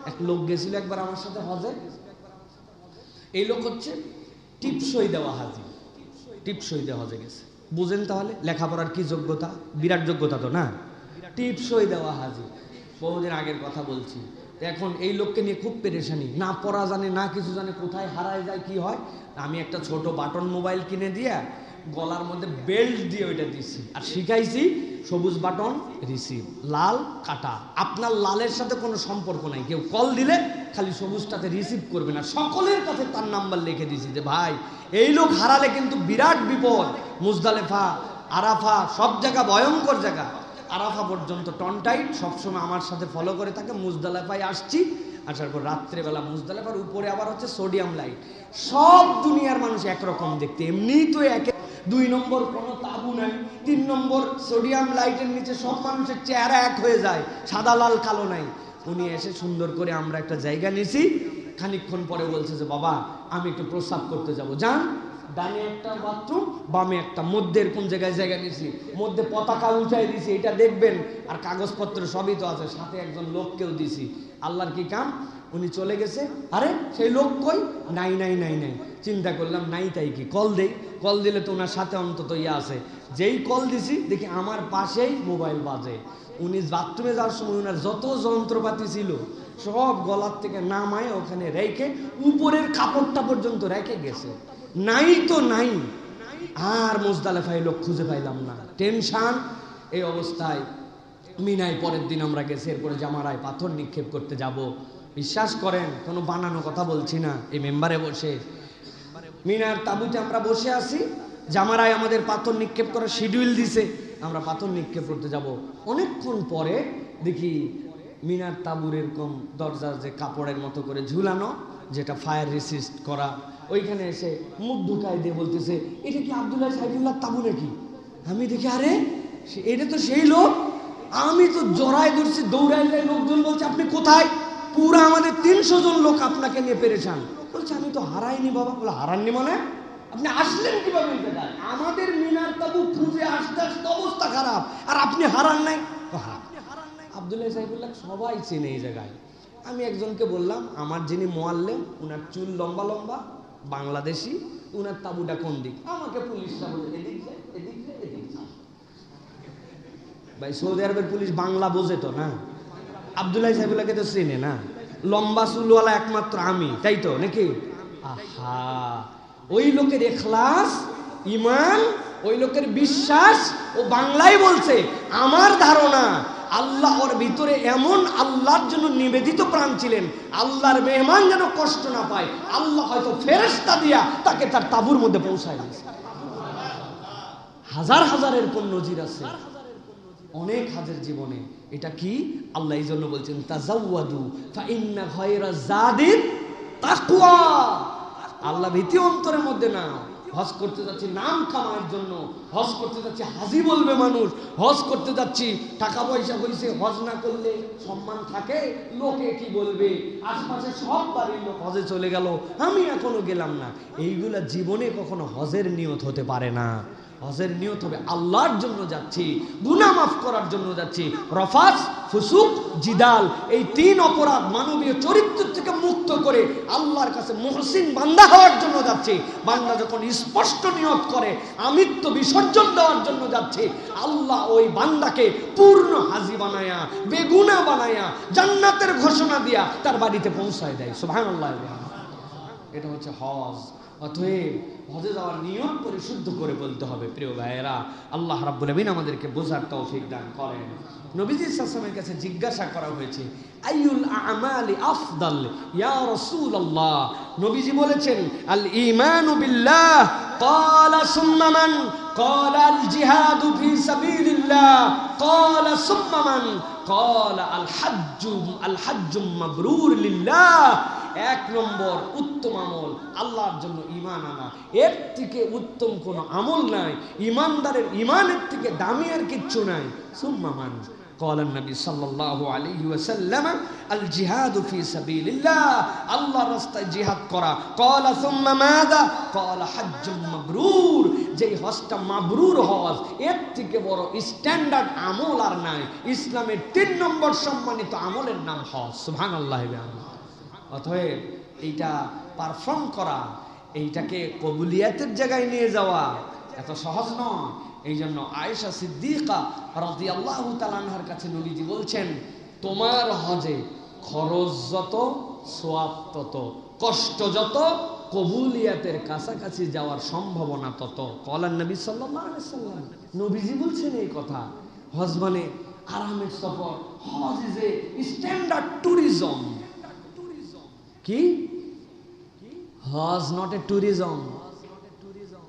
Speaker 1: এক লোক গেছিল একবার আমার সাথে হজে, এই লোক হচ্ছে টিপসই দেওয়া হাজি, টিপসই দেওয়া হজে গেছে। বুঝেন তাহলে লেখাপড়ার কি যোগ্যতা, বিরাট যোগ্যতা তো না, টিপসই দেওয়া হাজি। বহুদিন আগের কথা বলছি। এখন এই লোককে নিয়ে খুব পেরেশানি, না পড়া জানে না কিছু জানে, কোথায় হারায় যায় কি হয়। আমি একটা ছোট বাটন মোবাইল কিনে দিয়ে গলার মধ্যে বেল্ট দিয়ে ওইটা দিছি, আর শিখাইছি সবুজ বাটন রিসিভ, লাল কাটা। আপনার লালের সাথে কোনো সম্পর্ক নাই, কেউ কল দিলে খালি সবুজটাতে রিসিভ করবে না। সকলের কাছে তার নাম্বার লিখে দিছি যে ভাই এই লোক হারালে কিন্তু বিরাট বিপদ। মুজদালেফা, আরাফা সব জায়গা ভয়ঙ্কর জায়গা। আরাফা পর্যন্ত টনটাইট, সবসময় আমার সাথে ফলো করে থাকে। মুজদালেফায় আসছি, আসার পর রাত্রেবেলা মুজদালেফার উপরে আবার হচ্ছে সোডিয়াম লাইট। সব দুনিয়ার মানুষ একরকম দেখতে, এমনিই তো এক। 2 নম্বর কোনো তাবু নাই, 3 নম্বর সোডিয়াম লাইটের নিচে সব মানুষের চেহারা এক হয়ে যায়, সাদা লাল কালো নাই। উনি এসে সুন্দর করে আমরা একটা জায়গা নিয়েছি, খানিকক্ষণ পরে বলছে যে বাবা আমি একটু প্রস্রাব করতে যাব। যান, ডানে একটা বাথরুম, বামে একটা, মধ্যে এরকম জায়গায় জায়গা নিয়েছি, মধ্যে পতাকা উঠাই দিয়েছি, এটা দেখবেন, আর কাগজপত্র সবই তো আছে, সাথে একজন লোককেও দিছি। আল্লাহর কি কাম, উনি চলে গেছে। আরে সেই লোক কই? নাই নাই নাই নাই। চিন্তা করলাম নাই তাই কি, কল দেই, কল দিলে তো ওনার সাথে অন্তত ইয়ে আছে। যেই কল দিছি দেখি আমার পাশেই মোবাইল বাজে। উনি বাথরুমে যাওয়ার সময় ওনার যত যন্ত্রপাতি ছিল সব গলার থেকে নামায় ওখানে রেখে উপরের কাপড়টা পর্যন্ত রেখে গেছে। নাই তো নাই। আর মুজদালেফায় লোক খুঁজে পাইলাম না, টেনশন। এই অবস্থায় মিনায় পরের দিন আমরা গেছি, এরপরে জামারায় পাথর নিক্ষেপ করতে যাব। বিশ্বাস করেন কোনো বানানো কথা বলছি না, এই মেম্বারে বসে মিনার তাবুতে আমরা বসে আছি, জামারায় আমাদের পাথর নিক্ষেপ করার শিডিউল দিছে, আমরা পাথর নিক্ষেপ করতে যাব। অনেকক্ষণ পরে দেখি মিনার তাবুর এরকম দরজার যে কাপড়ের মতো করে ঝুলানো, যেটা ফায়ার রেসিস্ট করা, ওইখানে এসে মুখ ঢুকাই দিয়ে বলতেছে এটা কি আব্দুল্লাহ সাইফুল্লাহ তাবু নাকি? আমি দেখি আরে এটা তো সেই লোক। আমি তো জড়াই ধরছি, দৌড়াই যাই, লোকজন বলছে আপনি কোথায়? পুরো আমাদের 300 জন লোক আপনাকে নিয়ে পেরেছান। বলছে আমি তো হারাইনি বাবা। বলে হারাননি মানে? আপনি আসলেন কিভাবে? আমাদের মিনার তাবু খুঁজে আসতে আসতে অবস্থা খারাপ, আর আপনি হারান নাই? আব্দুল্লাহ সাইফুল্লাহ সবাই চেনে এই জায়গায়। আমি একজনকে বললাম, আমার যিনি মোয়াল্লেম, ওনার চুল লম্বা লম্বা, বাংলাদেশি, উনার তাবুটা কোন দিক? আমাকে পুলিশরা বলে এদিক যায়, এদিক যায়, এদিক যায়। ভাই সৌদি আরবের পুলিশ বাংলা বোঝে তো না? আব্দুল্লাহ সাহেবুল্লাহকে তো চেনে না? লম্বা চুলওয়ালা একমাত্র আমি, তাই তো নাকি? আহা, ওই লোকের ইখলাস, ঈমান, ওই লোকের বিশ্বাস, ও বাংলায় বলছে। আমার ধারণা আল্লাহ ওর ভিতরে এমন আল্লাহর জন্য নিবেদিত প্রাণ ছিলেন, আল্লাহর মেহমান যেন কষ্ট না পায়, আল্লাহ হয়তো ফেরেশতা দিয়া তাকে তার তাঁবুর মধ্যে পৌঁছায় দিয়েছে। হাজার হাজারের কোন নজির আছে অনেক হাজার জীবনে। এটা কি? আল্লাহ এই জন্য বলছেন তাজাওয়াদু ফা ইন্না খায়রা যাদিত তাকওয়া। আল্লাহ ভীতি অন্তরের মধ্যে না। হজ করতে যাচ্ছি নাম কামানোর জন্য, হজ করতে যাচ্ছি হাজি বলবে মানুষ, হজ করতে যাচ্ছি টাকা পয়সা হইছে, হজ না করলে সম্মান থাকে, লোকে কি বলবে, আশপাশে সব বাড়ির লোক হজে চলে গেল, আমি এখনো গেলাম না। এইগুলা জীবনে কখনো হজের নিয়ত হতে পারে না। হজের নিয়ত হবে আল্লাহর জন্য যাচ্ছি, গুনাহ মাফ করার জন্য যাচ্ছি। রফাস, ফুসুক, জিদাল, এই তিন অপরাধ মানবীয় চরিত্র থেকে মুক্ত করে আল্লাহর কাছে মুহসিন বান্দা হওয়ার জন্য যাচ্ছি। বান্দা যখন স্পষ্ট নিয়ত করে আমিত্ব বিসর্জন দেওয়ার জন্য যাচ্ছে, আল্লাহ ওই বান্দাকে পূর্ণ হাজি বানায়া, বেগুনা বানায়া, জান্নাতের ঘোষণা দিয়া তার বাড়িতে পৌঁছায় দেয়। সুবহানাল্লাহ। এটা হচ্ছে হজ। অতএব হজে যাওয়ার নিয়ম পরিশুদ্ধ করে বলতে হবে। প্রিয় ভাইয়েরা, আল্লাহ রাব্বুল আমিন আমাদেরকে বোঝার তৌফিক দান করেন। নবীজি সাল্লাল্লাহু আলাইহি ওয়াসাল্লামের কাছে জিজ্ঞাসা করা হয়েছে, আইয়ুল আমালি আফদাল ইয়া রাসূলুল্লাহ? নবীজি বলেছেন, আল ঈমানু বিল্লাহ। ক্বালা সুম্মা মান? ক্বালা আল জিহাদু ফি সাবিলিল্লাহ। ক্বালা সুম্মা মান? ক্বালা আল হাজ্জু মাবরুর লিল্লাহ। এক নম্বর উত্তম আমল আল্লাহর জন্য ঈমান আনা। এর থেকে উত্তম কোন আমল নাই। ঈমানদারের ঈমানের থেকে দামি আর কিচ্ছু নাই। সুম্মা মান? ক্বালা নবী সাল্লাল্লাহু আলাইহি ওয়াসাল্লাম আল জিহাদু ফি সাবিলিল্লাহ, আল্লাহর রাস্তায় জিহাদ করা। ক্বালা সুম্মা মাযা? ক্বালা হাজ্জুম মাবরুর। যেই হজটা মাবরুর হজ, এর থেকে বড় স্ট্যান্ডার্ড আমল আর নাই। ইসলামের ৩ নম্বর সম্মানিত আমলের নাম হজ। সুবহানাল্লাহ। অতএব এইটা পারফর্ম করা, এইটাকে কবুলিয়াতের জায়গায় নিয়ে যাওয়া এত সহজ নয়। এই জন্য আয়েশা সিদ্দিকা রাদিয়াল্লাহু তাআলা আনহার কাছে নবীজি বলছেন, তোমার হজে খরচ যত, সওয়াব তত, কষ্ট যত, কবুলিয়াতের কাছাকাছি যাওয়ার সম্ভাবনা তত। কলান নবী সাল্লাল্লাহু আলাইহি ওয়াসাল্লাম, নবীজি বলছেন এই কথা। হজ মানে আরামের সফর। হজ ইজ এ স্ট্যান্ডার্ড ট্যুরিজম। কি? হজ নট এ ট্যুরিজম।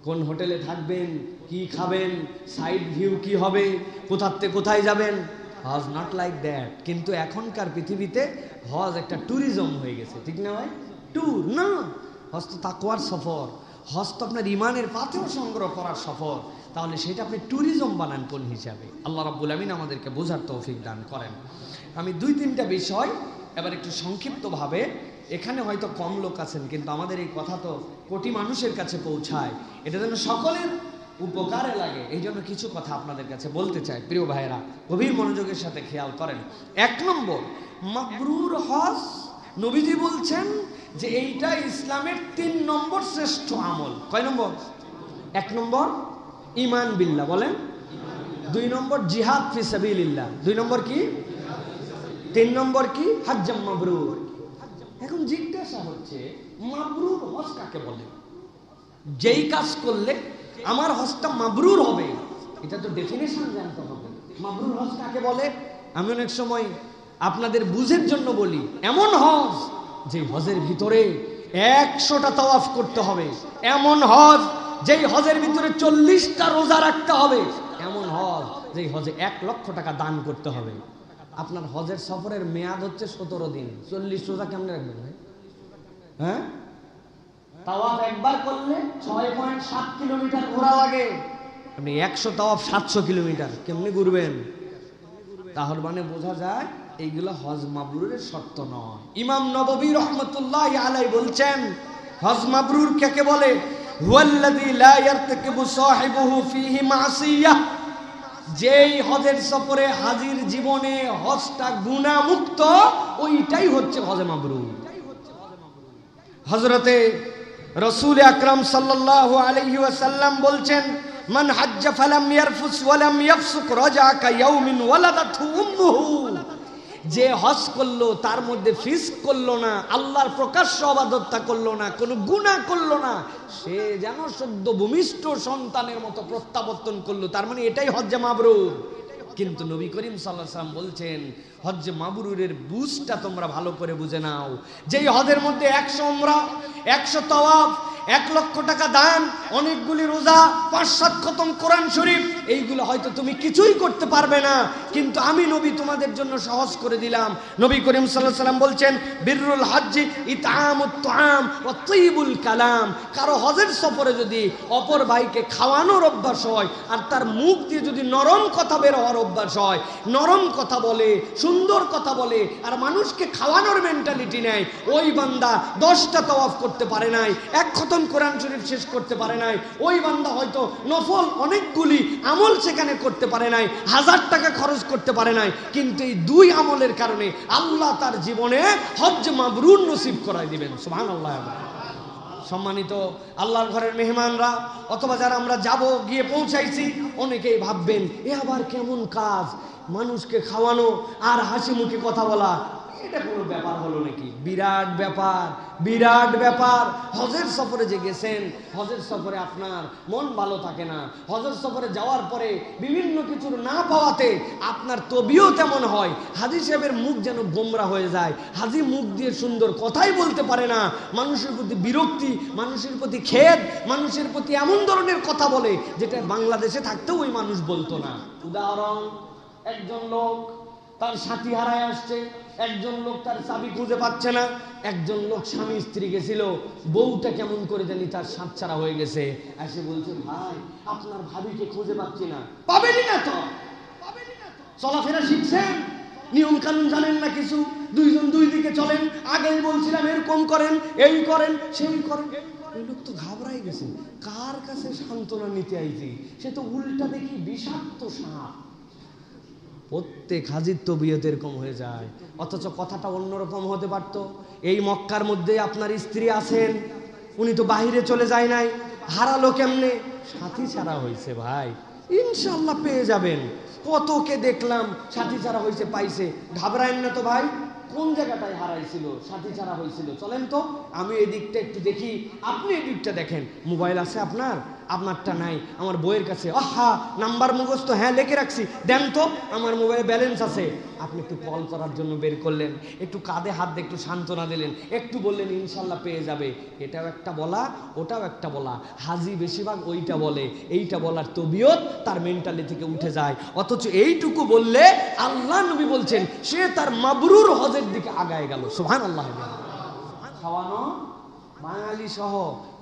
Speaker 1: কোন হোটেলে থাকবেন, কি খাবেন, সাইড ভিউ কি হবে, কোথাতে কোথায় যাবেন, হজ নট লাইক দ্যাট। কিন্তু এখনকার পৃথিবীতে হজ একটা ট্যুরিজম হয়ে গেছে, ঠিক না ভাই? ট্যুর না, হজ তো তাকওয়ার সফর। হজ তো আপনার ঈমানের পাথর সংগ্রহ করার সফর। তাহলে সেটা আপনি ট্যুরিজম বানান কোন হিসাবে? আল্লাহ রাব্বুল আমিন আমাদেরকে বোঝার তৌফিক দান করেন। আমি 2-3টা বিষয় এবার একটু সংক্ষিপ্তভাবে, এখানে হয়তো কম লোক আছেন, কিন্তু আমাদের এই কথা তো কোটি মানুষের কাছে পৌঁছায়, এটা যেন সকলের উপকারে লাগে, এই জন্য কিছু কথা আপনাদের কাছে বলতে চাই। প্রিয় ভাইয়েরা, গভীর মনোযোগের সাথে খেয়াল করেন। 1 নম্বর, মাবরুর হজ। নবীজি বলছেন যে এইটা ইসলামের 3 নম্বর শ্রেষ্ঠ আমল। কয় নম্বর? 1 নম্বর ঈমান বিল্লাহ, বলেন। 2 নম্বর জিহাদ ফি সাবিলিল্লাহ। 2 নম্বর কি? 3 নম্বর কি? হাজ্জাম মাবরুর। এখন জিজ্ঞাসা হচ্ছে, মাবরুর হজ কাকে বলে? যেই কাজ করলে আমার হজটা মাবরুর হবে, এটা তো ডেফিনেশন জানতে হবে। মাবরুর হজ কাকে বলে? আমি অনেক সময় আপনাদের বুঝের জন্য বলি, এমন হজ যে হজের ভিতরে 100টা তাওয়াফ করতে হবে, এমন হজ যেই হজের ভিতরে 40টা রোজা রাখতে হবে, এমন হজ যেই হজে 1 লক্ষ টাকা দান করতে হবে। আপনার হজের সফরের মেয়াদ হচ্ছে 17 দিন। 40 রোজা কেমনে রাখবেন ভাই? হ্যাঁ, তাওয়াফ একবার করলে 6.7 কিলোমিটার ঘোরা লাগে। আপনি 100 তাওয়াফ 700 কিলোমিটার কেমনে ঘুরবেন? তাহলে মানে বোঝা যায় এইগুলো হজ মাবরুরের শর্ত নয়। ইমাম নববী রহমতুল্লাহি আলাইহি বলছেন, হজ মাবরুর কাকে বলে? হুয়াল্লাযী লা ইয়ারতাকিবু সাহিবুহু ফীহি মাসিয়াহ। যেই হজের সফরে হাজির জীবনে হজটা গুনাহ মুক্ত, ওইটাই হচ্ছে হজ মাবরুর। হযরতে রাসূল আকরাম সাল্লাল্লাহু আলাইহি ওয়াসাল্লাম বলছেন, মান হাজ্জা ফালাম ইয়ারফুস ওয়ালাম ইয়াফসুক রাজা কা ইয়াউমিন ওয়ালাদাতহু উম্মুহু। যে হজ করলো তার মধ্যে ফিস্ক করলো না, আল্লাহর প্রকাশ্য অবাধ্যতা করলো না, কোনো গুনাহ করলো না, সে যেন সদ্য ভূমিষ্ঠ সন্তানের মতো প্রত্যাবর্তন করলো। তার মানে এটাই হজ্জে মাবরুর। কিন্তু নবী করিম সাল্লাল্লাহু আলাইহি ওয়াসাল্লাম বলছেন, হজ্জে মাবরুরের বুঝটা তোমরা ভালো করে বুঝে নাও। যেই হজের মধ্যে 100 উমরা, 100 তাওয়াফ, 1 লক্ষ টাকা দান, অনেকগুলি রোজা, 5-7 খতম কোরআন শরীফ, এইগুলো হয়তো তুমি কিছুই করতে পারবে না, কিন্তু আমি নবী তোমাদের জন্য সহজ করে দিলাম। নবী করিম সাল্লাল্লাহু আলাইহি ওয়াসাল্লাম বলছেন, বিররুল হজ্জি ইতআমুত তুআম ওয়া তাইয়িবুল কালাম। কারো হজের সফরে যদি অপর ভাইকে খাওয়ানোর অভ্যাস হয় আর তার মুখ দিয়ে যদি নরম কথা বের হওয়ার অভ্যাস হয়, নরম কথা বলে, সুন্দর কথা বলে, আর মানুষকে খাওয়ানোর মেন্টালিটি নেয়, ওই বান্দা 10টা তাওয়াফ করতে পারে নাই, 1 খতম কোরআন শরীফ শেষ করতে পারে নাই, ওই বান্দা হয়তো নফল অনেকগুলি আমল সেখানে করতে পারে নাই, 1000 টাকা খরচ করতে পারে নাই, কিন্তু এই 2 আমলের কারণে আল্লাহ তার জীবনে হজ্জ মাবরুর নসিব করায় দিবেন। সুবহানাল্লাহ। সম্মানিত আল্লাহর ঘরের মেহমানরা, অথবা যারা আমরা যাব, গিয়ে পৌঁছাইছি, অনেকেই ভাববেন এ আবার কেমন কাজ, মানুষকে খাওয়ানো আর হাসি মুখে কথা বলা, এটা কোনো ব্যাপার হলো নাকি? বিরাট ব্যাপার, বিরাট ব্যাপার। হজের সফরে যে গেছেন, হজের সফরে আপনার মন ভালো থাকে না, হজের সফরে যাওয়ার পরে বিভিন্ন কিছুর না পাওয়াতে আপনার তবিও তেমন হয়, হাজী সাহেবের মুখ যেন গোমরা হয়ে যায়, হাজী মুখ দিয়ে সুন্দর কথাই বলতে পারে না, মানুষের প্রতি বিরক্তি, মানুষের প্রতি খেদ, মানুষের প্রতি এমন ধরনের কথা বলে যেটা বাংলাদেশে থাকতেও ওই মানুষ বলতো না। উদাহরণ, একজন লোক তার সাথী হারায় আসছে, একজন লোক তার চাবি খুঁজে পাচ্ছে না, একজন লোক স্বামী স্ত্রী গেছিল, বউটা কেমন করে জানি তার সাতছাড়া হয়ে গেছে, এসে বলছে ভাই আপনার ভাবিকে খুঁজে পাচ্ছি না। পাবেনই না তো, চলাফেরা শিখছেন, নিয়ম কানুন জানেন না কিছু, দুইজন দুই দিকে চলেন, আগেই বলছিলাম এরকম করেন, এই করেন, সেই করেন। ওই লোক তো ঘাবড়াই গেছে, কার কাছে সান্ত্বনা নিতে আইছি, সে তো উল্টা দেখি বিষাক্ত সাপ। প্রত্যেক হাজির তবিয়ত এরকম হয়ে যায়, অথচ কথাটা অন্যরকম হতে পারতো। এই মক্কার মধ্যে আপনার স্ত্রী আছেন, উনি তো বাহিরে চলে যায় নাই, হারালো কেমনে? সাথী ছাড়া হয়েছে ভাই, ইনশাল্লাহ পেয়ে যাবেন। কতকে দেখলাম সাথী ছাড়া হয়েছে, পাইছে, ঘাবড়ায়েন না তো ভাই। কোন জায়গাটায় হারাইছিল, সাথী ছাড়া হয়েছিল, চলেন তো আমি এই দিকটা একটু দেখি, আপনি এই দিকটা দেখেন। মোবাইল আছে আপনার, আপনারটা নাই, আমার বইয়ের কাছে, আহা নাম্বার মুখস্থ, হ্যাঁ লিখে রাখছি, দেন তো, আমার মোবাইলে ব্যালেন্স আছে। আপনি একটু কল করার জন্য বের করলেন, একটু কাঁধে হাত দিয়ে একটু সান্ত্বনা দিলেন, একটু বললেন ইনশাল্লাহ পেয়ে যাবে। এটাও একটা বলা, ওটাও একটা বলা। হাজি বেশিরভাগ ওইটা বলে, এইটা বলার তবিয়ত তার মেন্টালি থেকে উঠে যায়। অথচ এইটুকু বললে আল্লাহ নবী বলছেন সে তার মাবরুর হজের দিকে আগায় গেল। সুবহানাল্লাহ। খাওয়ানো বাঙালি সহ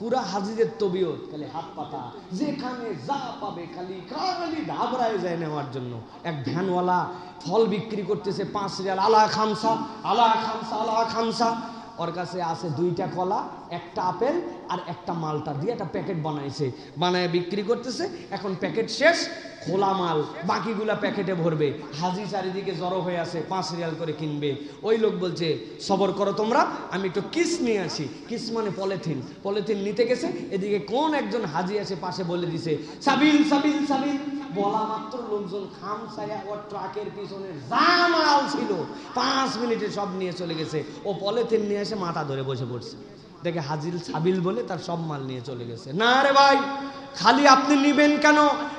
Speaker 1: পুরা হাজিদের তবিয়ত খালি হাত পাতা, যেখানে যা পাবে খালি খালি ঘাবড়ায় যায় নেওয়ার জন্য। এক ভ্যানওয়ালা ফল বিক্রি করতেছে 5 রিয়াল, আলা খামসা, আলা খামসা, আলা খামসা। ওর কাছে আছে 2টা কলা, একটা আপেল আর একটা মালটা দিয়ে একটা প্যাকেট বানাইছে, বানায় বিক্রি করতেছে। এখন প্যাকেট শেষ, খোলা মাল বাকিগুলা প্যাকেটে ভরবে। হাজি চারিদিকে জড়ো হয়ে আছে, 5 রিয়াল করে কিনবে। ওই লোক বলছে সবর করো তোমরা, আমি একটু কিস নিয়ে আসি। কিস মানে পলিথিন, পলিথিন নিতে গেছে, এদিকে কোন একজন হাজি আসে পাশে বলে দিছে সাবিল সাবিল সাবিল। বলা মাত্র লোকজন খামসায়া ও ট্রাকের পিছনে যা মাল ছিল 5 মিনিটে সব নিয়ে চলে গেছে। ও পলিথিন নিয়ে এসে মাথা ধরে বসে পড়ছে, দেখে হাজিল সাবিল বলে তার সব মাল নিয়ে চলে গেছে। না রে ভাই, খালি আপনি নিবেন কেন?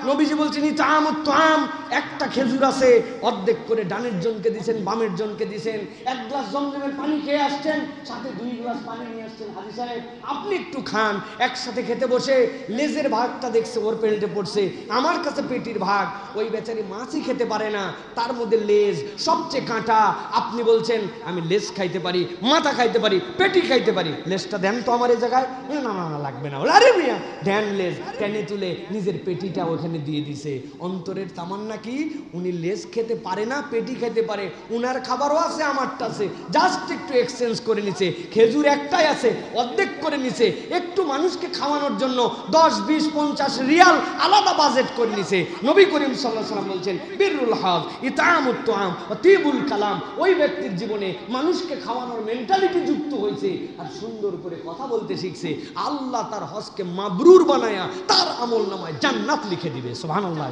Speaker 1: নবীজি বলছেন ইতআমুত তুআম, একটা খেজুর আছে অর্ধেক করে ডানের জনকে দিবেন, বামের জনকে দিবেন। 1 গ্লাস জমজমের পানি খেয়ে আসছেন, সাথে 2 গ্লাস পানি নিয়ে আসছেন। হাজী সাহেব আপনি একটু খান। একসাথে খেতে বসে লেজের ভাগটা দেখছে ওর পেল্টে পড়ছে, আমার কাছে পেটির ভাগ। ওই বেচারি মাছই খেতে পারে না, তার মধ্যে লেজ সবচেয়ে কাঁটা। আপনি বলছেন আমি লেজ খাইতে পারি, মাথা খাইতে পারি, পেটি খাইতে পারি, লেজটা দেন তো আমার এই জায়গায়। না না না লাগবে না। আরে মিয়া দেন লেজ, টেনে তুলে নিজের পেটিটা ওখানে দিয়ে দিছে। অন্তরের তামান্না কি? উনি লেজ খেতে পারে না, পেটি খেতে পারে, উনার খাবারও আছে আমারটা আছে, জাস্ট একটু এক্সচেঞ্জ করে নিছে। খেজুর একটাই আছে, অর্ধেক করে নিছে, একটু মানুষকে খাওয়ানোর জন্য 10, 20, 50 রিয়াল আলাদা বাজেট করে নিছে। নবী করিম সাল্লাল্লাহু আলাইহি ওয়াসাল্লাম বলছেন বিররুল হজ ইতআমুত তুআম ওয়া তিবুল কালাম। ওই ব্যক্তির জীবনে মানুষকে খাওয়ানোর মেন্টালিটি যুক্ত হয়েছে আর সুন্দর করে কথা বলতে শিখছে, আল্লাহ তার হজকে মাবরুর বানায়া তার আমলনামায় জান্নাত লিখে দিবে। সুবহানাল্লাহ।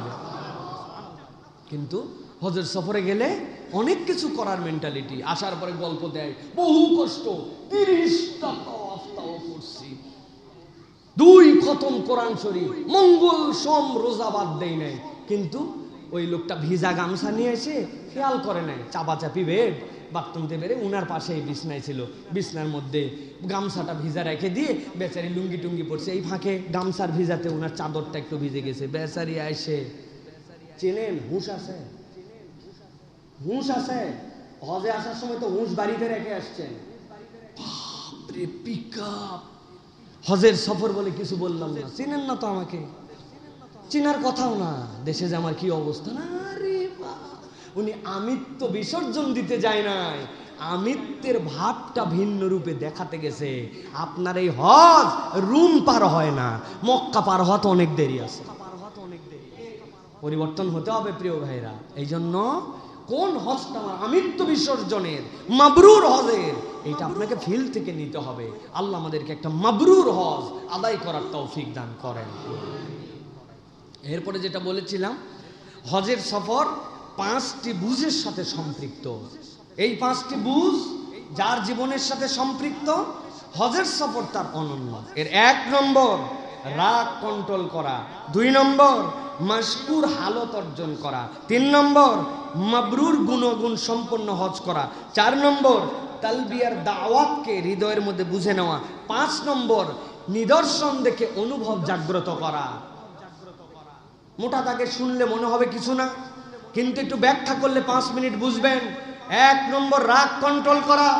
Speaker 1: কিন্তু হজের সফরে গেলে অনেক কিছু করার মেন্টালিটি, আসার পরে গল্প দেয় বহু কষ্ট, 30টা তাওয়াফ করছি, 2 খতম কোরআন শরীফ, মঙ্গল সোম রোজা বাদ দেই নাই। কিন্তু ওই লোকটা ভিজা গামছা নিয়ে এসে খেয়াল করে নাই, চাপাচাপি বেড বাথরুমতে বেড়ে উনার পাশেই বিছনায় ছিল, বিছনার মধ্যে গামছাটা ভিজা রেখে দিয়ে বেচারি লুঙ্গি টুঙ্গি পড়ছে, এই ফাঁকে গামছার ভিজাতে উনার চাদরটা একটু ভিজে গেছে। বেচারি আইসে, চেনেন হুঁশ আছে? হুঁশ আছে? হজে আসার সময় তো হুঁশ বাড়িতে রেখে আসছেন। বাপরে পিকআপ! হজের সফর বলে কিছু বললাম না, চিনেন না তো আমাকে, চিনার কথাও না। দেশে যে আমার কি অবস্থা না রে বাবা! উনি আমিত্ব বিসর্জন দিতে যায় নাই, আমিত্বের ভাবটা ভিন্ন রূপে দেখাতে গেছে। আপনার এই হজ রুম পার হয় না, মক্কা পার হতে অনেক দেরি আছে। পরিবর্তন হতে হবে প্রিয় ভাইরা। এই জন্য কোন হজটা আমার আমিত্ব বিসর্জনের, মাবরুর হজের, এটা আপনাকে ফিল থেকে নিতে হবে। আল্লাহ আমাদেরকে একটা মাবরুর হজ আদায় করার তৌফিক দান করেন। এরপরে যেটা বলেছিলাম, হজের সফর 5টি বুঝের সাথে সম্পৃক্ত। এই 5টি বুঝ যার জীবনের সাথে সম্পৃক্ত, হজের সফর তার অনন্য। এর 1 নম্বর রাগ কন্ট্রোল করা, 2 নম্বর মাশকুর হালত অর্জন করা, 3 নম্বর মাবরুর গুণগুণ সম্পন্ন হজ করা, 4 নম্বর তালবিয়ার দাওয়াতকে হৃদয়ের মধ্যে বুঝে নেওয়া, 5 নম্বর নিদর্শন দেখে অনুভব জাগ্রত করা। মোটা তাকে শুনলে মনে হবে কিছু না, কিন্তু একটু ব্যাখ্যা করলে 5 মিনিট বুঝবেন। 1 নম্বর রাগ কন্ট্রোল করা।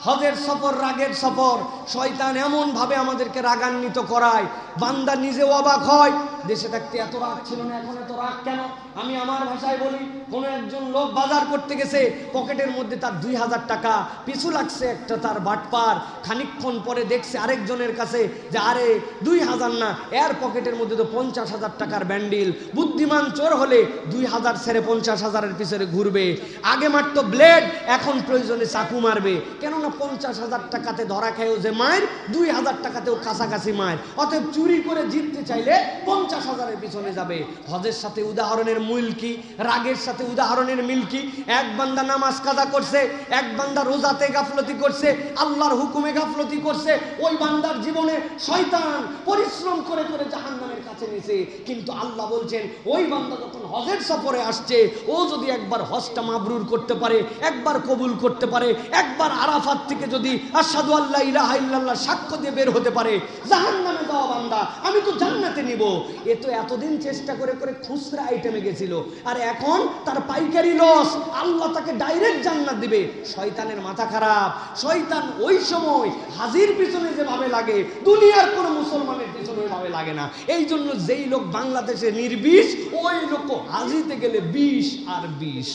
Speaker 1: হজের সফর রাগের সফর। শয়তান এমন ভাবে আমাদেরকে রাগান্বিত করায়, বান্দা নিজেও অবাক হয়, দেশে থাকতে এত রাগ ছিল না, এখন এত রাগ কেন? আমি আমার ভাষায় বলি, কোনো একজন লোক বাজার করতে গেছে, পকেটের মধ্যে তার 2000 টাকা, পিছু লাগছে একটা তার বাটপার। খানিকক্ষণ পরে দেখছে আরেকজনের কাছে যে আরে 2000 না, এর পকেটের মধ্যে তো 50,000 টাকার ব্যান্ডিল। বুদ্ধিমান চোর হলে 2000 ছেড়ে 50,000-এর পিছনে ঘুরবে। আগে মারতো ব্লেড, এখন প্রয়োজনে চাকু মারবে। কেননা 50,000 টাকাতে ধরা খায়ও যে মায়ের, 2000 টাকাতেও কাছাকাছি মায়ের। অতএব চুরি করে জিততে চাইলে 50,000-এর পিছনে যাবে। হজের সাথে উদাহরণের মূল কি, রাগের সাথে উদাহরণের মিল কি? এক বান্দা নামাজ কাজা করছে, এক বান্দা রোজাতে গাফলতি করছে, আল্লাহর হুকুমে গাফলতি করছে। ওই বান্দার জীবনে শয়তান পরিশ্রম করে করে জাহান্নামের কাছে নিয়েছে। কিন্তু আল্লাহ বলছেন, ওই বান্দা যখন হজের সফরে আসছে, ও যদি একবার হজটা মাবরুর করতে পারে, একবার কবুল করতে পারে, একবার আরাফাত থেকে যদি আশহাদু আল্লা ইলাহা ইল্লাল্লাহ সাক্ষ্য দিয়ে বের হতে পারে, জাহান্নামে যাওয়া বান্দা আমি তো জান্নাতে নিব। এ তো এতদিন চেষ্টা করে করে খুচরা আইটেমে গেছিল, আর এখন তার পাইকারি লস। আল্লাহ তাকে ডাইরেক্ট জান্নাত দিবে। শয়তানের মাথা খারাপ। শয়তান ওই সময় হাজির পিছনে যেভাবে লাগে, দুনিয়ার কোন মুসলমানের পিছনে ওইভাবে লাগে না। এই জন্য যেই লোক বাংলাদেশে নির্বিষ, ওই লোক হাজিতে গেলে 20 আর 20।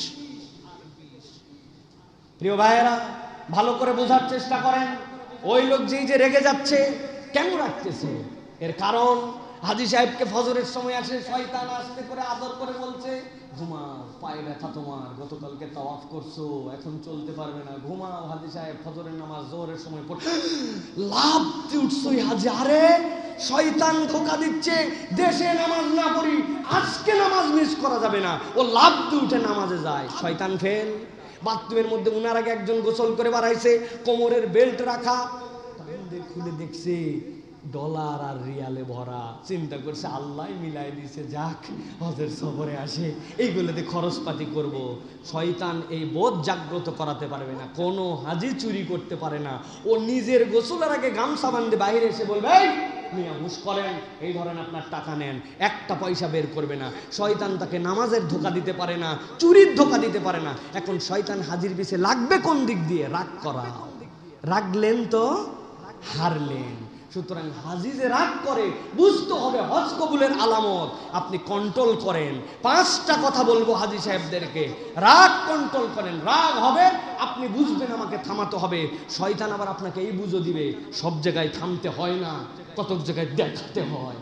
Speaker 1: প্রিয় ভাইয়েরা, ভালো করে বোঝার চেষ্টা করেন। ওই লোক যেই যে রেগে যাচ্ছে, কেন রাখতেছে? এর কারণ, হাজী সাহেবকে ফজরের সময় আসে শয়তান আসতে করে আদর করে বলছে, ঘুমাও, পায়ে ব্যথা তোমার, গতকালকে তাওয়াফ করছো, এখন চলতে পারবে না, ঘুমাও। হাজী সাহেব ফজরের নামাজ জোহরের সময় পড়ে লাভ দিয়ে উঠছই হাজী। আরে শয়তান ধোঁকা দিচ্ছে, দেশে নামাজ না পড়ি, আজকে নামাজ মিস করা যাবে না। ও লাভ দিয়ে উঠে নামাজে যায়, শয়তান ফেল। বাথরুমের মধ্যে উনার আগে একজন গোসল করে বাড়াইছে, কোমরের বেল্ট রাখা, খুলে দেখছে ডলার আর রিয়ালে ভরা। চিন্তা করছে আল্লাহ মিলাই দিছে, যাক হজের সফরে আসে, এইগুলোতে খরচপাতি করব। শয়তান এই বোধ জাগ্রত করাতে পারবে না। কোনো হাজি চুরি করতে পারে না। ও নিজের গোসলের আগে গামছা বান্ধে বাইরে এসে বলবে, মিয়া হুশ করেন, এই ধরেন আপনার টাকা নেন, একটা পয়সা বের করবে না। শয়তান তাকে নামাজের ধোঁকা দিতে পারে না, চুরির ধোঁকা দিতে পারে না। এখন শয়তান হাজির পিছে লাগবে কোন দিক দিয়ে? রাগ করা। রাগলেন তো হারলেন। সুতরাং হাজি যে রাগ করে, বুঝতে হবে হজ কবুলের আলামত। আপনি কন্ট্রোল করেন। 5টা কথা বলবো হাজি সাহেবদেরকে, রাগ কন্ট্রোল করেন। রাগ হবে, আপনি বুঝবেন আমাকে থামাতে হবে। শয়তান আবার আপনাকে এই বুঝো দিবে, সব জায়গায় থামতে হয় না, কতক জায়গায় দেখাতে হয়।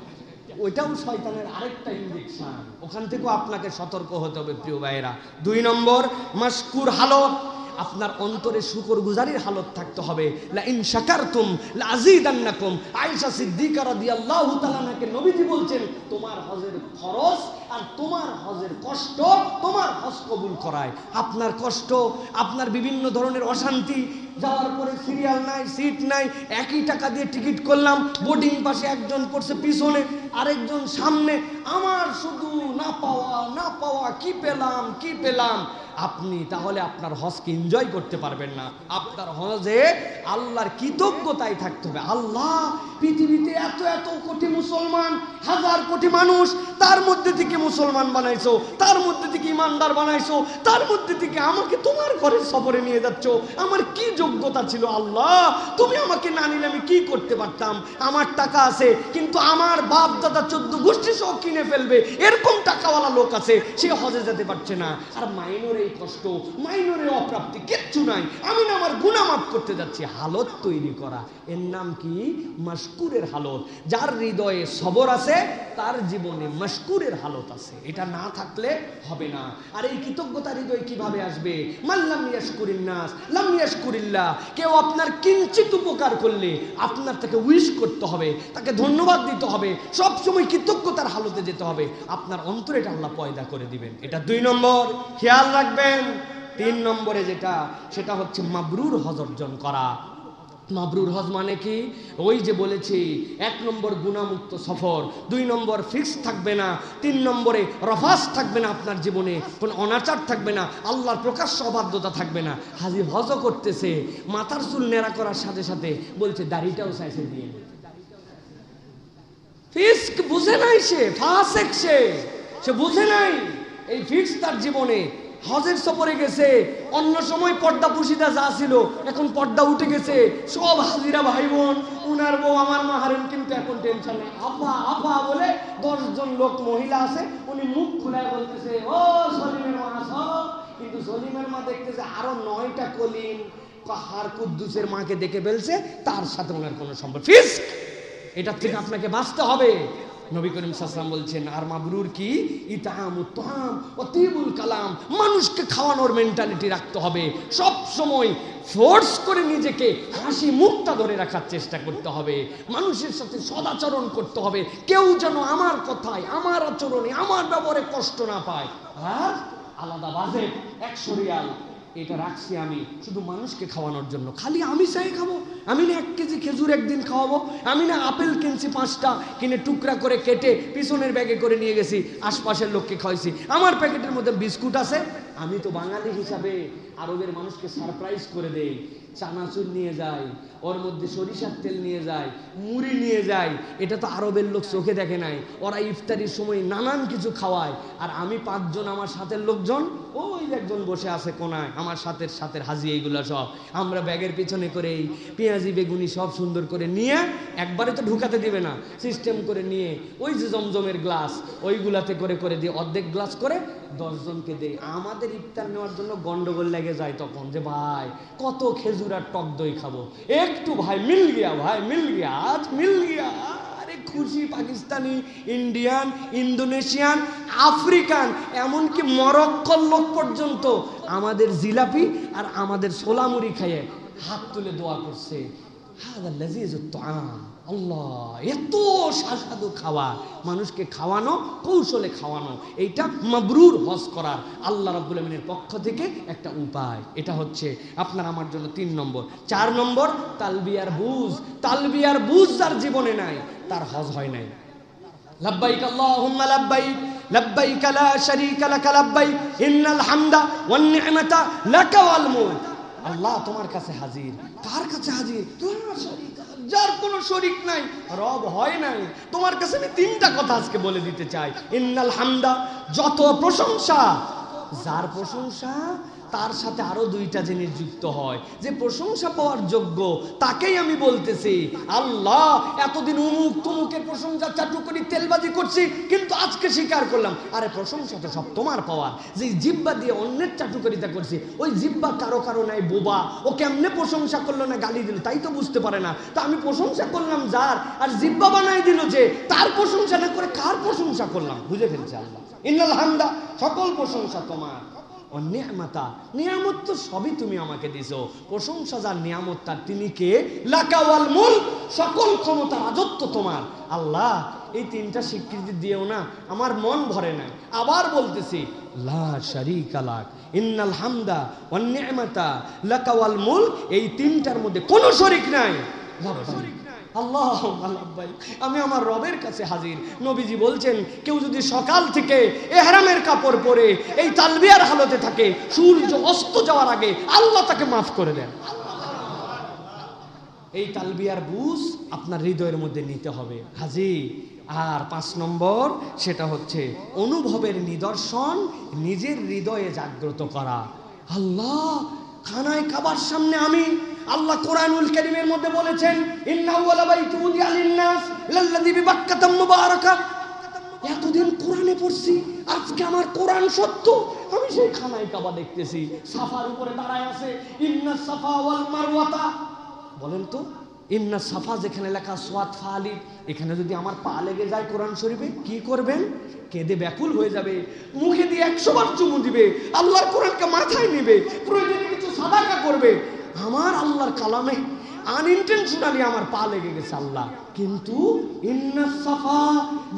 Speaker 1: ওইটাও শয়তানের আরেকটা ইনজেকশন। ওখান থেকেও আপনাকে সতর্ক হতে হবে প্রিয় ভাইয়েরা। 2 নম্বর মাশকুর হালত। আপনার অন্তরে শুকরগুজারির হালত থাকতে হবে। লা ইন শাকারতুম লা আযীদান্নাকুম। আয়েশা সিদ্দিকা রাদিয়াল্লাহু তাআলা নাকে নবীজি বলছেন, তোমার হজের খরচ আর তোমার হজের কষ্ট তোমার হজ কবুল করায়। আপনার কষ্ট, আপনার বিভিন্ন ধরনের অশান্তি, যাওয়ার পরে সিরিয়াল নাই, সিট নাই, একই টাকা দিয়ে টিকিট করলাম, বোর্ডিং পাশে একজন পড়ছে পিছনে, আরেকজন সামনে, আমার শুধু না পাওয়া, কি পেলাম। আপনি তাহলে আপনার হজকে এনজয় করতে পারবেন না। আপনার হজে আল্লাহর কৃতজ্ঞতায় থাকতে হবে। আল্লাহ, পৃথিবীতে এত কোটি মুসলমান, হাজার কোটি মানুষ, তার মধ্যে থেকে মুসলমান বানাইছো, তার মধ্যে থেকে ইমানদার বানাইছো, তার মধ্যে থেকে আমাকে তোমার ঘরের সফরে নিয়ে যাচ্ছ। আমার কি যোগ্যতা ছিল আল্লাহ? তুমি আমাকে না নিলে আমি কি করতে পারতাম? আমার টাকা আছে, কিন্তু আমার বাপ দাদা 14 গোষ্ঠী সহ কিনে ফেলবে, এরকম টাকাওয়ালা লোক আছে, সে হজে যেতে পারছে না। আর মাইনরে কষ্ট, মাইনরে অপ্রাপ্তি কিচ্ছু নাই, আমি না আমার গুনাহ মাফ করতে যাচ্ছি। হালত তৈরি করা, এর নাম কি? মাশকুরের হালত। যার হৃদয়ে সবর আছে তার জীবনে মাশকুরের হালত আছে। এটা না থাকলে হবে না। আর এই কৃতজ্ঞতা হৃদয় কিভাবে আসবে? মাল্লাম ইয়াশকুরিন নাস লাম ইয়াশকুরিল্লাহ। কেউ আপনার কিঞ্চিত উপকার করলে আপনার তাকে উইশ করতে হবে, তাকে ধন্যবাদ দিতে হবে, সব সময় কৃতজ্ঞতার হালতে যেতে হবে। আপনার অন্তরে এটা আল্লাহ পয়দা করে দিবেন। এটা 2 নম্বর, খেয়াল রাখবেন। 3 নম্বরে যেটা, সেটা হচ্ছে মাবরুর হজ অর্জন করা। মাবরুর হজ মানে কি? ওই যে বলেছি, 1 নম্বর গুনাহমুক্ত সফর, 2 নম্বর ফিক্স থাকবে না, 3 নম্বরে রফাস থাকবে না, আপনার জীবনে কোনো অনাচার থাকবে না, আল্লাহর প্রকাশ্য অবাধ্যতা থাকবে না। হাজি হজও করতেছে, মাথার চুল নেড়া করার সাথে সাথে বলছে দাড়িটাও চাইছে দিয়ে। ফিস্ক বুঝে নাই, সে ফাসেক, সে বুঝে নাই এই ফিক্স তার জীবনে। হজের সফরে গেছে, অন্য সময় পর্দা পুশিদা যা ছিল এখন পর্দা উঠে গেছে। সব হাজিরা ভাই বোন, উনার বউ আমার মাহারেম, কিন্তু এখন টেনশন নেই। আফা বলে 10 জন লোক মহিলা আছে, উনি মুখ খুলে বলতেছে, ও সলিমের মা আসো। কিন্তু সলিমের মা দেখতেছে আরো 9টা কলিম কাহার কুদ্দুসের মাকে দেখে ফেলছে, তার সাথে ওনার কোনো সম্পর্ক। ফিস্ক, এটা থেকে আপনাকে বাঁচতে হবে। নবী করিম সাল্লাল্লাহু আলাইহি ওয়াসাল্লাম বলছেন, আর মাবরুর কি? ইতামুত তাআম ওয়া তিবুল কালাম। মানুষকে খাওয়ানোর মেন্টালিটি রাখতে হবে, সব সময় ফোর্স করে নিজেকে হাসি মুখটা ধরে রাখার চেষ্টা করতে হবে, মানুষের সাথে সদাচরণ করতে হবে, কেউ যেন আমার কথায়, আমার আচরণে, আমার ব্যবহারে কষ্ট না পায়। আর আলাদা বাজেট 100 রিয়াল এটা রাখছি আমি শুধু মানুষকে খাওয়ানোর জন্য। খালি আমি চাই খাবো? আমি না 1 কেজি খেজুর একদিন খাওয়াবো? আমি না আপেল কিনছি 5টা, কিনে টুকরা করে কেটে পিছনের ব্যাগে করে নিয়ে গেছি, আশপাশের লোককে খাওয়াইছি। আমার প্যাকেটের মধ্যে বিস্কুট আছে। আমি তো বাঙালি হিসাবে আরবের মানুষকে সারপ্রাইজ করে দেই। চানাচুর নিয়ে যাই, ওর মধ্যে সরিষার তেল নিয়ে যায়, মুড়ি নিয়ে যায়। এটা তো আরবের লোক চোখে দেখে নাই। ওরা ইফতারির সময় নানান কিছু খাওয়ায়, আর আমি 5 জন, আমার সাথের লোকজন, ওই একজন বসে আছে কোনায়, আমার সাথের হাজি, এইগুলো সব আমরা ব্যাগের পিছনে করে এই পেঁয়াজি বেগুনি সব সুন্দর করে নিয়ে, একবারে তো ঢুকাতে দিবে না, সিস্টেম করে নিয়ে ওই যে জমজমের গ্লাস, ওইগুলাতে করে দিয়ে অর্ধেক গ্লাস করে 10 জনকে দেয়। আমাদের ইফতার নেওয়ার জন্য গন্ডগোল লেগে যায় তখন, যে ভাই কত খেজুর আর টক দই খাবো, একটু ভাই মিল গিয়া, আজ মিল গিয়া। আরে খুশি পাকিস্তানি, ইন্ডিয়ান, ইন্দোনেশিয়ান, আফ্রিকান, এমনকি মরক্কোর লোক পর্যন্ত আমাদের জিলাপি আর আমাদের সোলামুড়ি খাইয়ে হাত তুলে দোয়া করছে। হাদা লাযীজুত তাআম। আল্লাহ, এত সুস্বাদু খাওয়া, মানুষকে খাওয়ানো, কৌশলে খাওয়ানো, এইটা মাবরুর হজ করার আল্লাহ রাব্বুল আমিনের পক্ষ থেকে একটা উপায়। এটা হচ্ছে আপনার আমার জন্য 3 নম্বর। 4 নম্বর, তালবিয়ার বুঝ যার জীবনে নাই, তার হজ হয় নাই। লাব্বাইক আল্লাহুম্মা লাব্বাইক, লাব্বাইক লা শারীকা লাক লাব্বাইক, ইন্নাল হামদা ওয়ান নি'মাতা লাকা ওয়াল মুলক। আল্লাহ তোমার কাছে হাজির। কার কাছে হাজির? তোমার শরীক, যার কোনো শরীক নাই, রব হয় নাই। তোমার কাছে আমি 3টা কথা আজকে বলে দিতে চাই। ইন্নাল হামদা, যত প্রশংসা, যার প্রশংসা তার সাথে আরো 2টা জিনিস যুক্ত হয়, যে প্রশংসা পাওয়ার যোগ্য তাকেই আমি বলতেছি। আল্লাহ, এতদিন উমুক তুমুকের প্রশংসা চাটুকরি তেলবাজি করছি, কিন্তু আজকে স্বীকার করলাম, আরে প্রশংসা তো সব তোমার পাওয়ার। যে জিহ্বা দিয়ে অন্যের চাটুকরিতা করছি, ওই জিহ্বা কারো নাই বোবা, ও কেমনে প্রশংসা করলো না গালি দিল তাই তো বুঝতে পারে না। তা আমি প্রশংসা করলাম যার, আর জিহ্বা বানাই দিল যে, তার প্রশংসা না করে কার প্রশংসা করলাম? বুঝে ফেলছে আল্লাহ। ইন্নাল হামদা, সকল প্রশংসা তোমার। নিয়ামতা, নিয়ামত তো সবই তুমি আমাকে দিছো, প্রশংসা যার নিয়ামত তার, তিনি কে? লাকা ওয়াল মুলক, সকল ক্ষমতা রাজত্ব তোমার। আল্লাহ এই তিনটা স্বীকৃতি দিও না, আমার মন ভরে না। আবার বলতেছি লা শারীকা লাক, ইন্নাল হামদা ওয়ান নি'মাতা লাকা ওয়াল মুলক, এই তিনটার মধ্যে কোনো শরীক নাই। আল্লাহ আমি আমার রবের কাছে হাজির। নবীজি বলছেন কেউ যদি সকাল থেকে ইহরামের কাপড় পরে এই তালবিয়ার হালতে থাকে, সূর্য অস্ত যাওয়ার আগে আল্লাহ তাকে মাফ করে দেন। এই তালবিয়ার বুঝ আপনার হৃদয়ের মধ্যে নিতে হবে হাজি। আর 5 নম্বর, সেটা হচ্ছে অনুভবের নিদর্শন নিজের হৃদয়ে জাগ্রত করা। আল্লাহ খানায় কাবার সামনে আমি, আল্লাহ কোরআনুল কারীমের মধ্যে বলেছেন ইন্না আউওয়ালা বাইতুন উদিয়া লিন-নাস লাল্লাযী বিবাক্কাতা মুবারাকা। এতদিন কোরআনে পড়ছি, আজকে আমার কোরআন সত্য। আমি সেই খানায় কাবা দেখতেছি, সাফার উপরে দাঁড়ায় আছে ইন্নাস সাফা ওয়াল মারওয়াতা। বলেন তো ইন্না সাফা যেখানে লেখা সোয়াত ফালি, এখানে যদি আমার পা লেগে যায় কোরআন শরীফে কি করবেন? কেঁদে ব্যাকুল হয়ে যাবে, মুখে দিয়ে 100 বার চুমু দিবে, আল্লাহর কোরআনকে মাথায় নেবে, প্রয়োজনে কিছু সাদাকা করবে। আমার আল্লাহর কালামে আনইনটেনশনালি আমার পা লেগে গেছে আল্লাহ। কিন্তু ইন্না সাফা,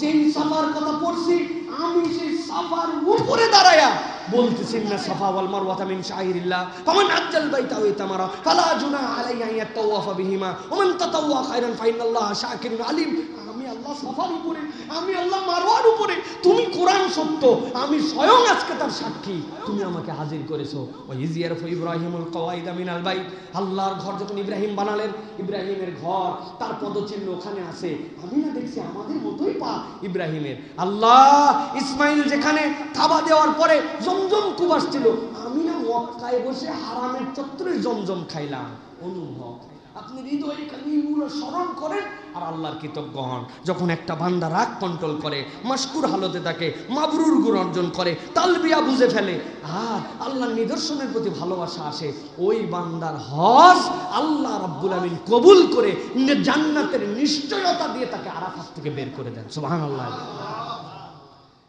Speaker 1: যেই সাফার কথা পড়ছি আমি সেই সাফার উপরে দাঁড়ায়া বলতেছি ইন্না সাফা ওয়াল মারওয়াতা মিন শাইরিল্লাহ ফামান আজ্জাল বাইতা ওয়া তামারা ফালা জুনাহা আলাইহি আন ইয়াতাওয়াফা বিহিমা ওয়া মান তাতাওয়া খায়রান ফাইনাল্লাহা শাকিরুন আলিম। আমি আল্লাহ সাফার উপরে, আমি আল্লাহ মারওয়ার উপরে, তুমি কোরআন সত্য, আমি স্বয়ং আজকে তার সাক্ষী, তুমি আমাকে হাজির করেছো। ওয়া ইজিয়ারফু ইব্রাহিমুল কওয়াইদা মিনাল বাইত, আল্লাহর ঘর যখন ইব্রাহিম বানালেন, ইব্রাহিমের ঘর তার পদচিহ্ন ওখানে আছে। আমি না দেখছি আমাদের মতোই পা ইব্রাহিমের। আল্লাহ ইসমাইল যেখানে কাবা দেওয়ার পরে জমজম কূপ আসছিল, আমি না মক্কায় বসে হারামের চত্বরে জমজম খাইলাম। অনুভব আপনি হৃদয়ে কালিমগুলো স্মরণ করেন আর আল্লাহর কৃতজ্ঞ হন। যখন একটা বান্দা রাগ কন্ট্রোল করে, মাশকুর হালতে থাকে, মাবরুর গুণ অর্জন করে, তালবিয়া বুঝে ফেলে আর আল্লাহর নিদর্শনের প্রতি ভালোবাসা আসে, ওই বান্দার হজ আল্লাহ রাব্বুল আমিন কবুল করে জান্নাতের নিশ্চয়তা দিয়ে তাকে আরাফাত থেকে বের করে দেন। সুবহানাল্লাহ।